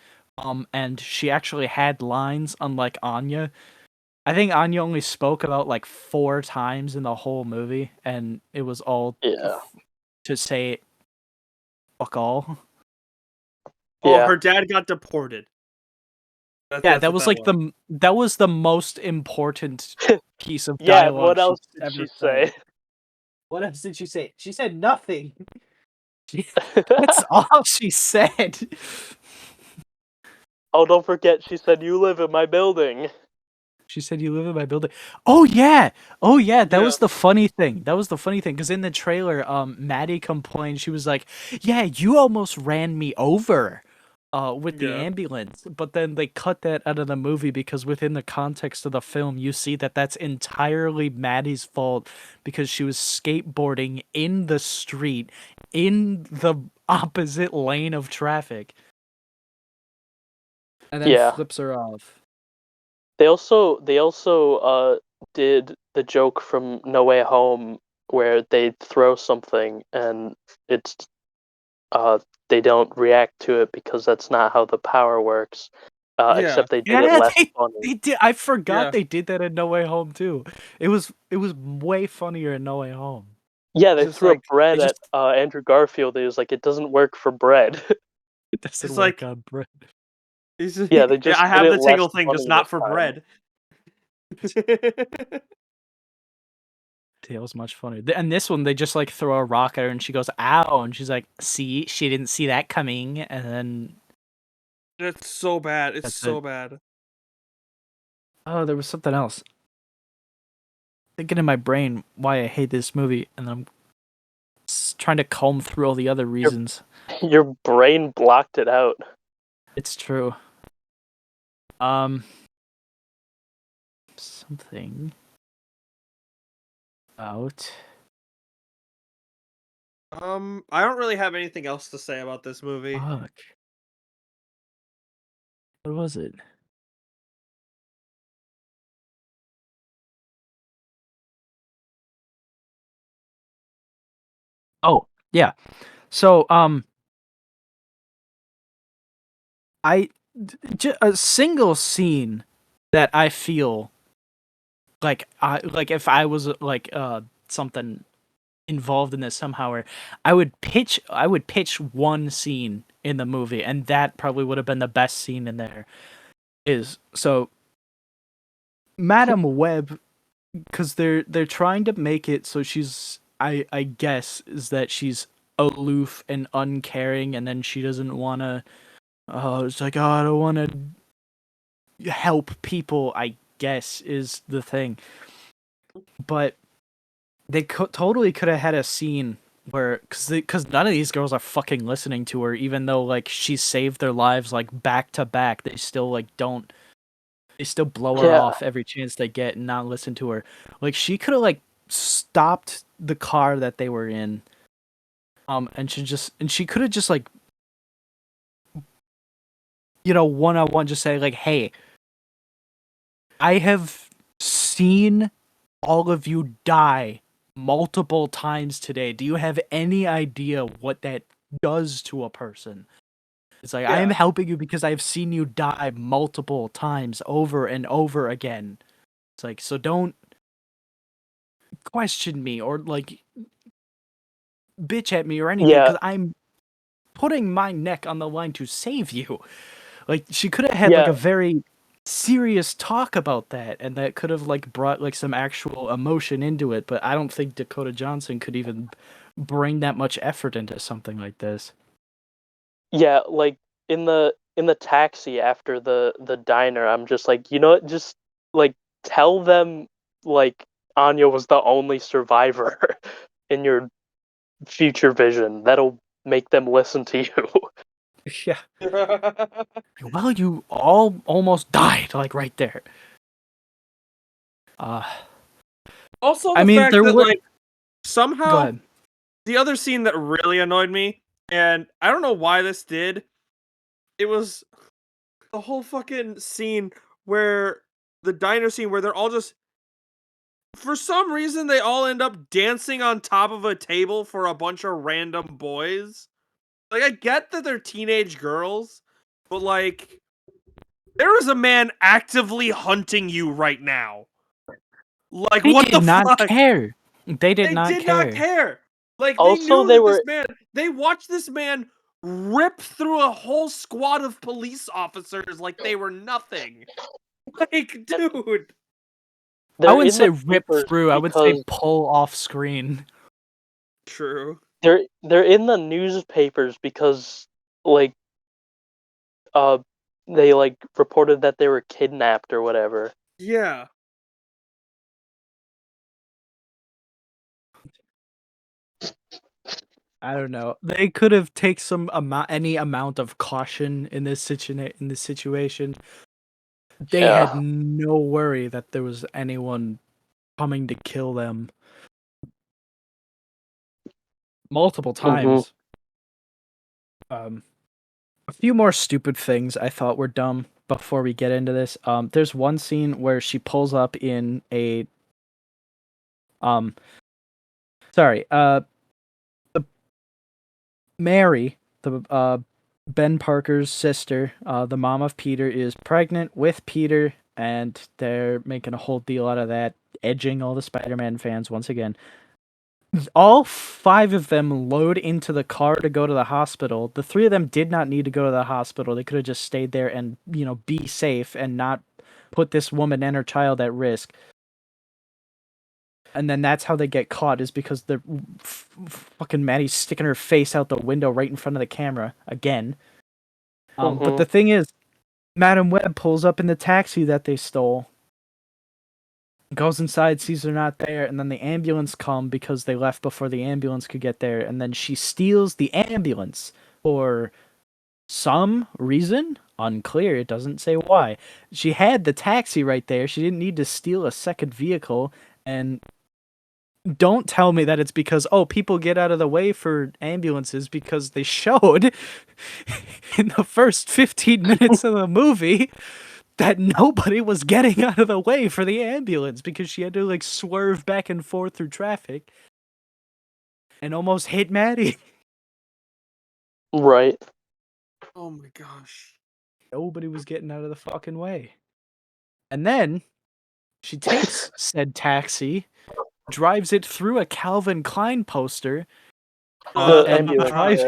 and she actually had lines unlike Anya. I think Anya only spoke about like 4 times in the whole movie, and it was all Yeah. to say fuck all. oh, Yeah. her dad got deported. Yeah, That's that what was that like was. that was the most important piece of Yeah, and dialogue what she's else did ever she said. say? What else did she say? She said nothing. That's all she said. Oh, don't forget, she said, "You live in my building." She said, "You live in my building." Oh yeah, oh yeah. That Yeah, was the funny thing. That was the funny thing because in the trailer, Maddie complained. She was like, "Yeah, you almost ran me over, with the yeah, ambulance." But then they cut that out of the movie because within the context of the film, you see that that's entirely Maddie's fault because she was skateboarding in the street in the opposite lane of traffic and then Yeah. flips her off. They also did the joke from No Way Home where they throw something and it's they don't react to it because that's not how the power works. yeah, Except they did it Yeah, less they funny. they did. I forgot yeah. they did that in No Way Home too. It was way funnier in No Way Home. Yeah, It's they just threw a like bread They at just Andrew Garfield. It was like it doesn't work for bread. it doesn't it's work like on bread. Yeah, they yeah, just I did have it the less tingle thing, just funny not this for time. bread. Tail's much funnier. And this one, they just like throw a rock at her, and she goes "ow," and she's like, "See, she didn't see that coming," and then It's so bad. It's that's it. so bad. Oh, there was something else thinking in my brain why I hate this movie, and I'm trying to comb through all the other reasons. Your brain blocked it out. It's true. Something about. I don't really have anything else to say about this movie. Fuck. What was it? Oh, yeah. So, a single scene that I feel like if I was like something involved in this somehow, or I would pitch one scene in the movie, and that probably would have been the best scene in there. Is so Madam Web, because they're trying to make it so she's I guess is that she's aloof and uncaring, and then she doesn't want to. It's like, oh, I don't want to help people. I guess is the thing, but they totally could have had a scene where because none of these girls are fucking listening to her, even though like she saved their lives like back to back. They still like don't. They still blow her Yeah. off every chance they get and not listen to her. Like she could have like stopped the car that they were in, and she could have just like, one on one just say like, hey, I have seen all of you die multiple times today. Do you have any idea what that does to a person? It's like, I am Yeah. helping you because I've seen you die multiple times over and over again. It's like, so don't question me or like bitch at me or anything, Yeah. because I'm putting my neck on the line to save you. Like, she could have had like Yeah. a very serious talk about that, and that could have like brought like some actual emotion into it, but I don't think Dakota Johnson could even bring that much effort into something like this. Yeah, like in the taxi after the diner, I'm just like, what, just like tell them like Anya was the only survivor in your future vision. That'll make them listen to you. Yeah. Well, you all almost died, like right there. Uh, Also, I the mean, fact there that were. like Go somehow ahead. the other scene that really annoyed me, and I don't know why this did, it was the whole fucking scene where the diner scene where they're all just for some reason they all end up dancing on top of a table for a bunch of random boys. Like I get that they're teenage girls, but like there is a man actively hunting you right now. Like They what did the not fuck? care. They did They not did not care. care. Like they Also, knew they that this were man they watched this man rip through a whole squad of police officers like they were nothing. Like, and dude. I they're wouldn't in the say rip papers through. I would say because pull off screen. True. they're in the newspapers because like uh they like reported that they were kidnapped or whatever. Yeah. I don't know. They could have take any amount of caution in this situation. They had Yeah. no worry that there was anyone coming to kill them multiple Mhm. times. A few more stupid things I thought were dumb before we get into this. There's one scene where she pulls up in a um sorry, the Mary, the Ben Parker's sister, the mom of Peter, is pregnant with Peter, and they're making a whole deal out of that, edging all the Spider-Man fans once again. All five of them load into the car to go to the hospital. The three of them did not need to go to the hospital. They could have just stayed there and, be safe and not put this woman and her child at risk. And then that's how they get caught, is because they're fucking Maddie's sticking her face out the window right in front of the camera again. But Mhm. the thing is, Madam Web pulls up in the taxi that they stole, goes inside, sees they're not there, and then the ambulance come because they left before the ambulance could get there, and then she steals the ambulance for some reason. Unclear, it doesn't say why. She had the taxi right there. She didn't need to steal a second vehicle, and don't tell me that it's because people get out of the way for ambulances, because they showed in the first 15 minutes of the movie that nobody was getting out of the way for the ambulance because she had to like swerve back and forth through traffic and almost hit Maddie. Right. Oh my gosh. Nobody was getting out of the fucking way. And then she takes said taxi, drives it through a Calvin Klein poster, The and ambulance. drives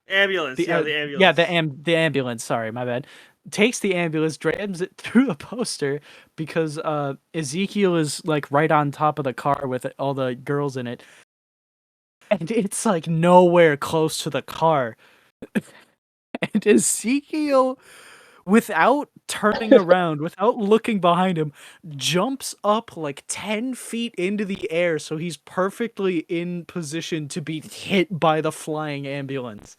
Ambulance. the Yeah, the yeah, ambulance. the ambulance. Sorry, my bad. Takes the ambulance, drams it through the poster because Ezekiel is like right on top of the car with all the girls in it, and it's like nowhere close to the car. And Ezekiel, without turning around, without looking behind him, jumps up like 10 feet into the air so he's perfectly in position to be hit by the flying ambulance.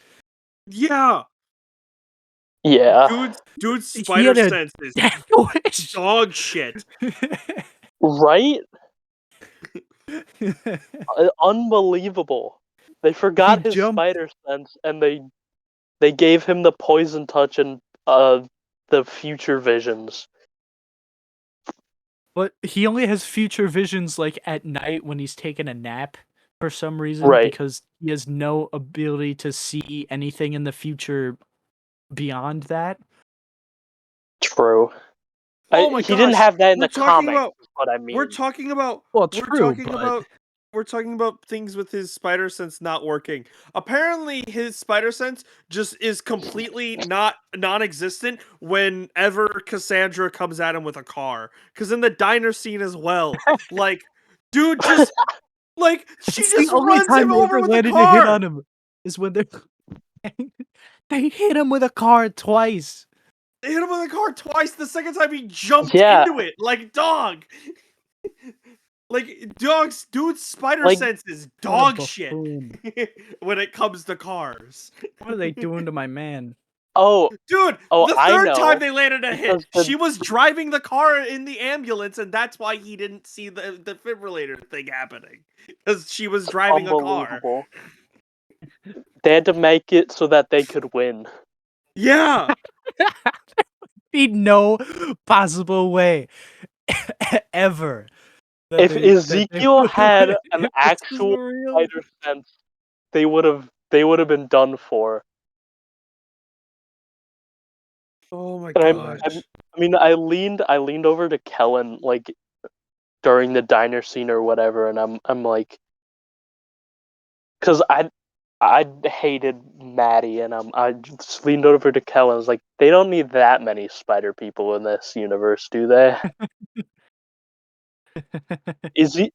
Yeah. Yeah. Dude's He spider had a sense is death wish. dog shit. Right? Unbelievable. They He forgot his jumped, spider sense and they gave him the poison touch and the future visions. but he only has future visions like at night when he's taking a nap for some reason Right. because he has no ability to see anything in the future beyond that. True. Oh my He didn't gosh. have that in We're the talking comics, about is what I we're mean. talking about Well, we're true, talking but about we're talking about things with his spider sense not working. Apparently his spider sense just is completely not non-existent whenever Cassandra comes at him with a car. Cuz in the diner scene as well, like dude just like she it's the just only runs time him they over ever with a landed a hit on car. him is when they hit him with a car twice. They hit him with a car twice. The second time he jumped Yeah, into it like dog. Like dude's spider like sense is What a dog shit buffoon. when it comes to cars. What are they doing to my man? oh Dude, oh the I third time know they landed a hit, because she was driving the car in the ambulance, and that's why he didn't see the defibrillator thing happening. Because she was driving a car. unbelievable. They had to make it so that they could win. Yeah. Be no possible way ever that If they Ezekiel would have had win an if this was actual real. spider sense, they would have been done for. Oh my And gosh. I mean, I leaned over to Kellen like during the diner scene or whatever, and I'm like, because I hated Maddie, and I just leaned over to Kellen. I was like, they don't need that many spider people in this universe, do they? Eze-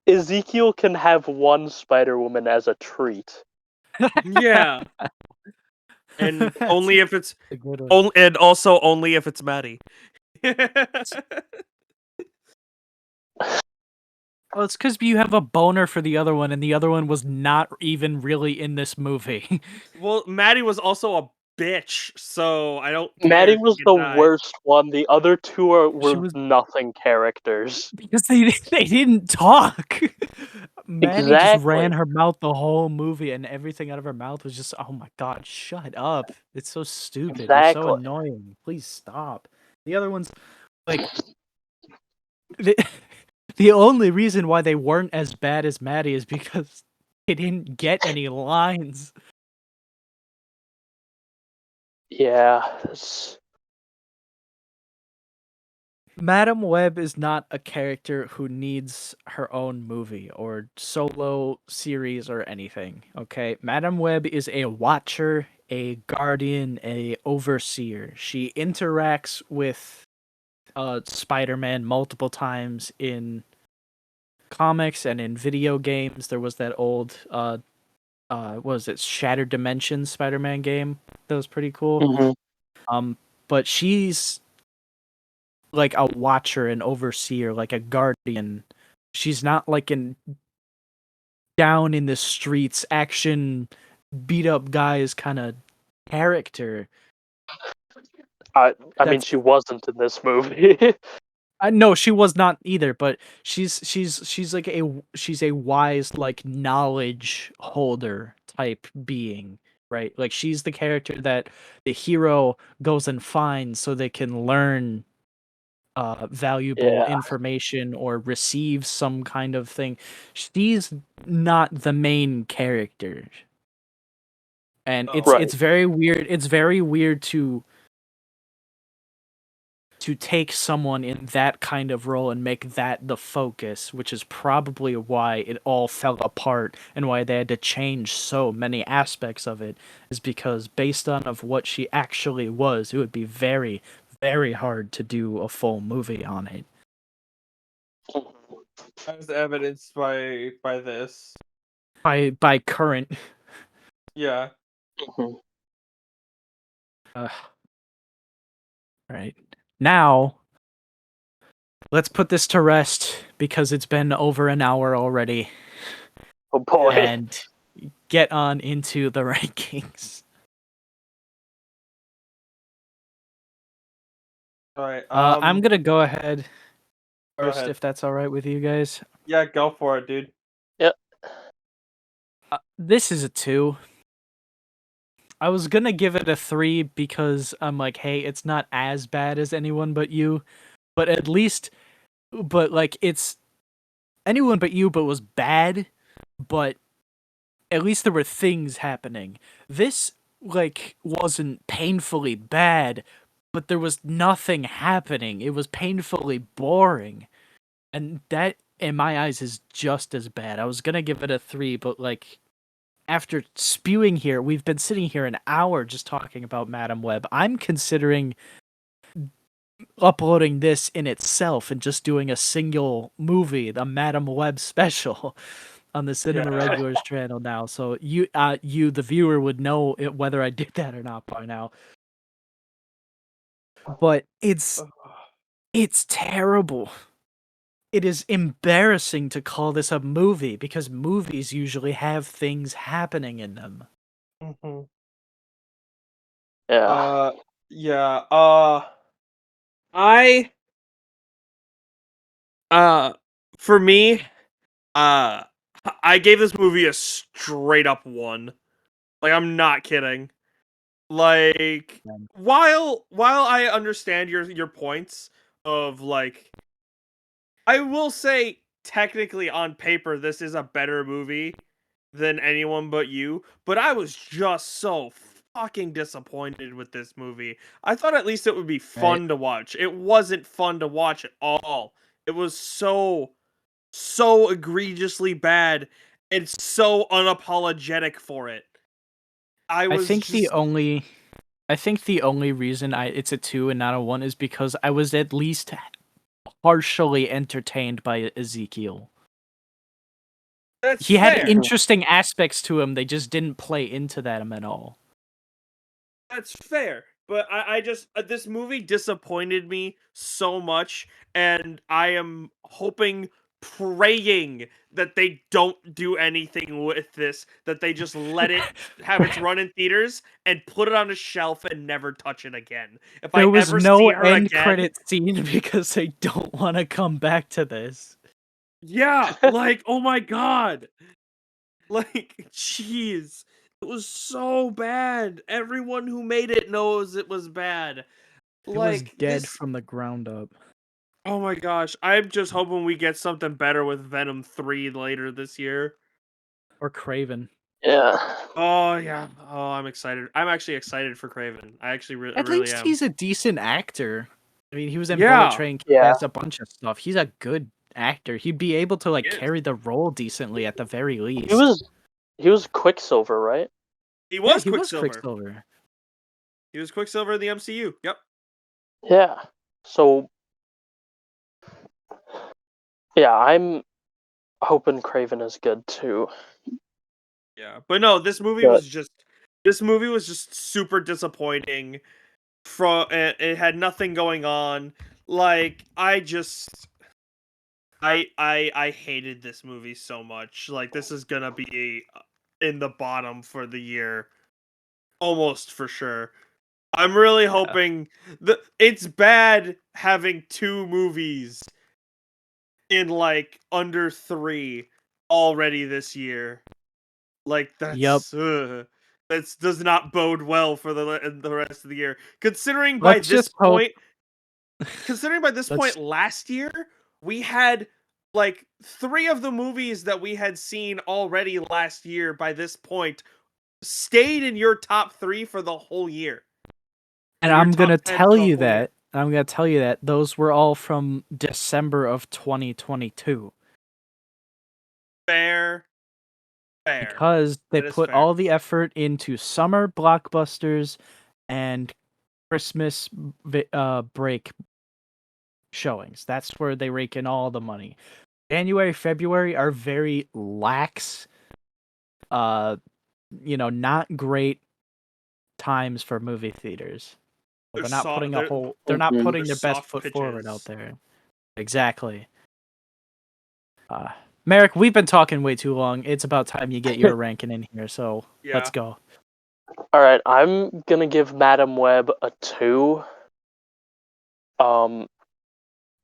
Ezekiel can have one Spider Woman as a treat. Yeah. And That's only if it's a good one. only and also only if it's Maddie. Well, it's because you have a boner for the other one, and the other one was not even really in this movie. Well, Maddie was also a bitch, so I don't care Maddie if she was can the die. worst one. The other two She were was nothing characters. because they didn't talk. Maddie just ran Exactly. her mouth the whole movie, and everything out of her mouth was just, "Oh my god, shut up! It's so stupid. You're so Exactly. annoying. Please stop." The other ones, like, the, the only reason why they weren't as bad as Maddie is because they didn't get any lines. Yeah. It's- Madam Web is not a character who needs her own movie or solo series or anything, okay? Madam Web is a watcher, a guardian, a overseer. She interacts with Spider-Man multiple times in comics and in video games. There was that old what was it, Shattered Dimensions Spider-Man game that was pretty cool. Mhm. Um but she's like a watcher, an overseer, like a guardian. She's not like an down in the streets action beat up guys kind of character. I mean, That's she wasn't in this movie. no, she was not either. But she's like she's a wise like knowledge holder type being, right? Like she's the character that the hero goes and finds so they can learn valuable Yeah. information or receive some kind of thing. She's not the main character. And Oh. it's Right. it's very weird. It's very weird to take someone in that kind of role and make that the focus, which is probably why it all fell apart and why they had to change so many aspects of it, is because based on of what she actually was, it would be very, very hard to do a full movie on it. As evidenced by this. By current Yeah. Mhm. right. Now, let's put this to rest because it's been over an hour already Oh boy. and get on into the rankings. All right. I'm gonna go ahead Go first ahead. if that's all right with you guys. Yeah, go for it, dude. Yep. This is a 2. I was gonna give it a 3 because I'm like, hey, it's not as bad as Anyone But You, but at least, but like it's Anyone But You, but was bad, but at least there were things happening. This like wasn't painfully bad, but there was nothing happening. It was painfully boring. And that in my eyes is just as bad. I was going to give it a 3, but like after spewing here, we've been sitting here an hour just talking about Madam Web. I'm considering uploading this in itself and just doing a single movie, the Madam Web special, on the Cinema Yeah. Regulars channel now. So you, the viewer, would know whether I did that or not by now. But it's terrible. It is embarrassing to call this a movie because movies usually have things happening in them. Mm-hmm. Yeah. Yeah. I for me, uh I gave this movie a straight up 1. Like, I'm not kidding. Like, Um, while I understand your points of like, I will say technically on paper this is a better movie than Anyone But You, but I was just so fucking disappointed with this movie. I thought at least it would be Right? fun to watch. It wasn't fun to watch at all. It was so egregiously bad and so unapologetic for it. I I was think the just only I think the only reason it's a 2 and not a 1 is because I was at least partially entertained by Ezekiel. that's He had fair. interesting aspects to him, they just didn't play into them at all. That's fair. But I just this movie disappointed me so much, and I am hoping, praying that they don't do anything with this, that they just let it have its run in theaters and put it on a shelf and never touch it again. If I There was ever no see her end again, credit scene because they don't want to come back to this. yeah, like, oh my god. Like, jeez. It was so bad. Everyone who made it knows it was bad. It was Like, dead this. from the ground up. Oh my gosh. I'm just hoping we get something better with Venom 3 later this year. Or Craven. Yeah. Oh, yeah. Oh, I'm excited. I'm actually excited for Craven. I actually I At really least am. he's a decent actor. I mean, he was in Bullet Yeah. Train, Yeah. Kick-Ass, a bunch of stuff. He's a good actor. He'd be able to like He is. carry the role decently at the very least. He was Quicksilver, right? He Yeah, was he was Quicksilver. Quicksilver. He was Quicksilver in the MCU. Yep. Yeah. So yeah, I'm hoping Craven is good too. Yeah. But no, this movie But was just super disappointing. It had nothing going on. Like, I hated this movie so much. Like, this is gonna be in the bottom for the year, almost for sure. I'm really Yeah. hoping it's bad having two movies in like under 3 already this year. Like Yep. that's does not bode well for the rest of the year. Let's just hope. Considering by this point Let's last year we had like 3 of the movies that we had seen already last year by this point stayed in your top 3 for the whole year. And Or your I'm top gonna 10 tell for the you whole year. that. I'm gonna tell you that those were all from December of 2022 Fair, fair. because they That is put fair. all the effort into summer blockbusters and Christmas break showings. That's where they rake in all the money. January, February are very lax. Uh, not great times for movie theaters. There's They're not so putting a there whole. They're not Mhm. putting there's their best soft foot forward out pitches. there. Exactly. Merrick, we've been talking way too long. It's about time you get your ranking in here. So let's Yeah. go. All right, I'm gonna give Madam Web a 2. Um,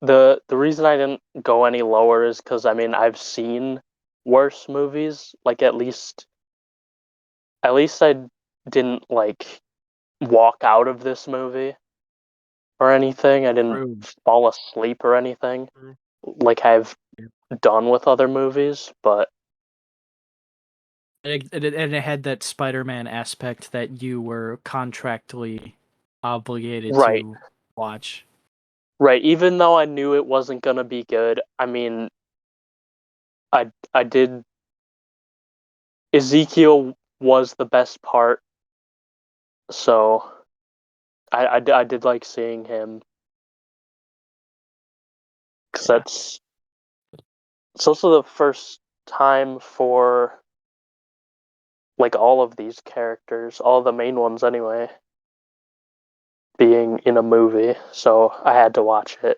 the reason I didn't go any lower is because I mean I've seen worse movies. Like at least I didn't like walk out of this movie or anything. I didn't True. fall asleep or anything True. like I've done with other movies. But And it had that Spider-Man aspect that you were contractually obligated right, to watch. right. Even though I knew it wasn't gonna be good, I mean, I did. Ezekiel was the best part, so I did like seeing him because Yeah. it's also the first time for like all of these characters, all the main ones anyway, being in a movie. So I had to watch it.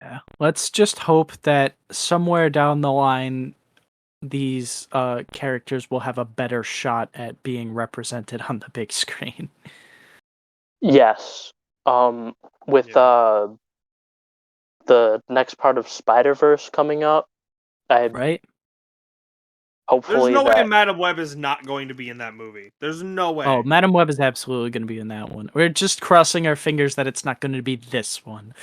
Yeah. Let's just hope that somewhere down the line these characters will have a better shot at being represented on the big screen. Yes, with Yeah. the next part of Spider Verse coming up, I Right? There's hopefully no way that Madam Web is not going to be in that movie. There's no Oh, way. Madam Web is absolutely going to be in that one. We're just crossing our fingers that it's not going to be this one.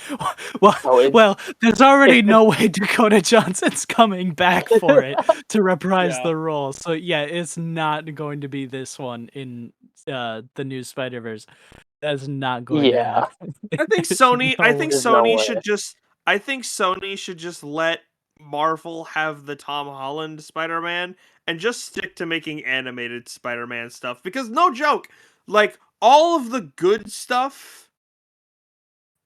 well, oh well, there's already it no way Dakota Johnson's coming back for it to reprise Yeah. the role. So yeah, it's not going to be this one in the new Spider-Verse. That's not going to yeah, happen. I think There's Sony I no think way. there's no Sony way. should just I think Sony should just let Marvel have the Tom Holland Spider-Man and just stick to making animated Spider-Man stuff because no joke, like all of the good stuff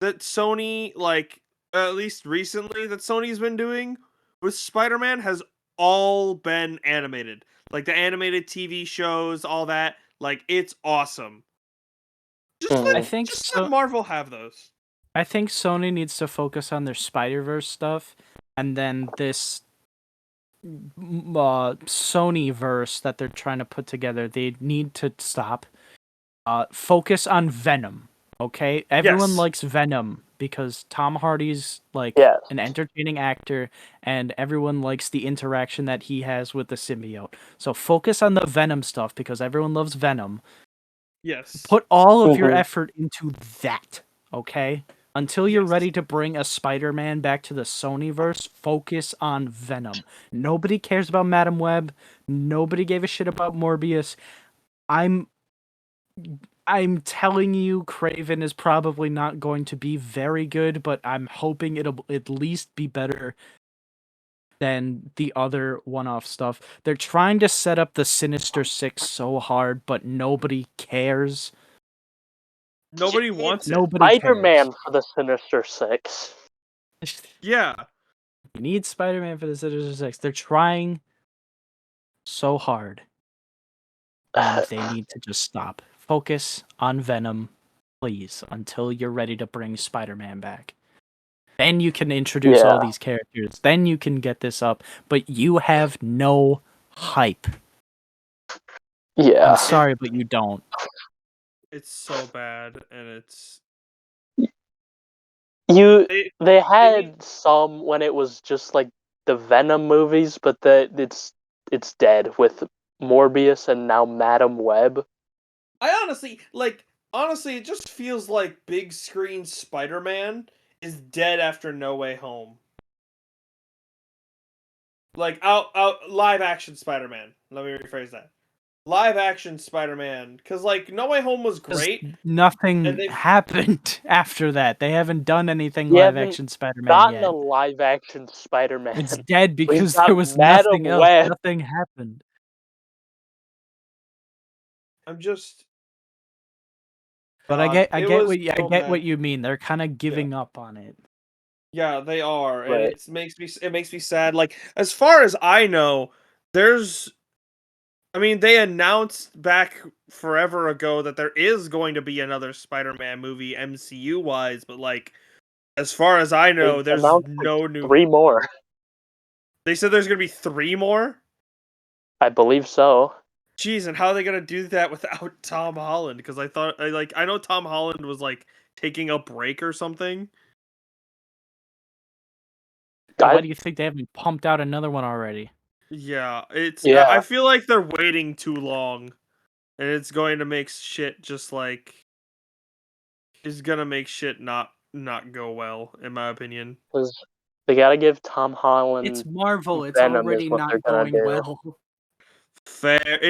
that Sony like at least recently that Sony's been doing with Spider-Man has all been animated. Like the animated TV shows, all that, like it's awesome. I Mhm. think Just let so. Marvel have those. I think Sony needs to focus on their Spider-Verse stuff, and then this Sony verse that they're trying to put together, they need to stop. Focus on Venom. Okay, everyone Yes. likes Venom because Tom Hardy's like Yes. an entertaining actor, and everyone likes the interaction that he has with the symbiote. So focus on the Venom stuff because everyone loves Venom. Yes. Put all of your Mhm. effort into that, okay? Until you're Yes. ready to bring a Spider-Man back to the Sonyverse, focus on Venom. Nobody cares about Madam Web. Nobody gave a shit about Morbius. I'm I'm telling you, Craven is probably not going to be very good, but I'm hoping it'll at least be better than the other one-off stuff. They're trying to set up the Sinister Six so hard, but nobody cares. You Nobody need wants it. Nobody cares. Spider-Man for the Sinister Six. Yeah. You need Spider-Man for the Sinister Six. They're trying so hard, and they need to just stop. Focus on Venom, please, until you're ready to bring Spider-Man back. Then you can introduce all Yeah. these characters. Then you can get this up. But you have no hype. Yeah. I'm sorry, but you don't. It's so bad, and it's They they had need. some when it was just like the Venom movies, but it's dead with Morbius and now Madam Web. I honestly, it just feels like big screen Spider-Man is dead after No Way Home. Like out live action Spider-Man. Let me rephrase that. Live action Spider-Man, because like No Way Home was 'Cause great, and nothing they happened after that. They haven't done anything We live haven't action Spider-Man gotten a yet. live action Spider-Man. It's dead We've because there got was Madam nothing else. Web. Nothing happened. I'm just But I God, get I it get was what you, I so get what bad. you mean. They're kind of Yeah. giving up on it. Yeah, they are, and Right. it makes me sad. Like as far as I know, there's I mean, they announced back forever ago that there is going to be another Spider-Man movie MCU wise, but like as far as I They know, there's announced like no new. 3 more. They said there's going to be 3 more? I believe so. Jeez, and how are they going to do that without Tom Holland? Because I know Tom Holland was like taking a break or something. Why I do you think they haven't pumped out another one already? Yeah, it's I Yeah. feel like they're waiting too long, and it's going to make shit just like is gonna make shit not go well, in my opinion. Because they gotta give Tom It's Holland Marvel. It's Venom is already what they're not gonna going do. well. Fair,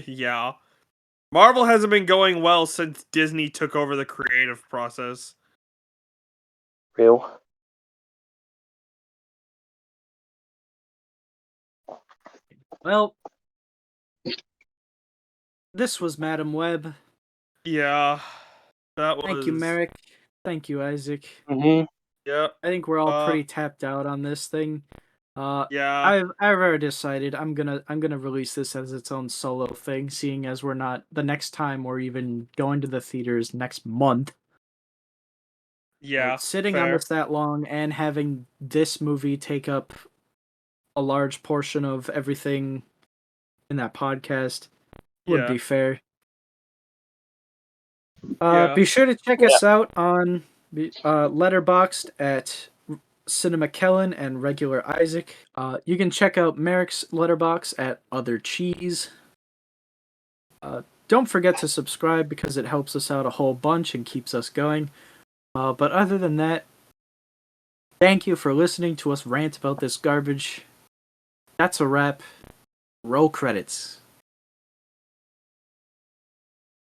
yeah. Marvel hasn't been going well since Disney took over the creative process. Real. Well, this was Madam Web. Yeah, that Thank you, was Merrick. Thank you, Isaac. Mm-hmm. yeah, I think we're all uh, pretty tapped out on this thing. yeah, I've already decided I'm gonna release this as its own solo thing, seeing as we're not the next time we're even going to the theaters next month. yeah. Sitting on Fair, this that long and having this movie take up a large portion of everything in that podcast wouldn't yeah, be fair. yeah, Be sure to check Yeah. us out on Letterboxd at Cinema Kellen and Regular Isaac. You can check out Merrick's Letterbox at Other Cheese. Don't forget to subscribe because it helps us out a whole bunch and keeps us going. But other than that, thank you for listening to us rant about this garbage. That's a wrap. Roll credits.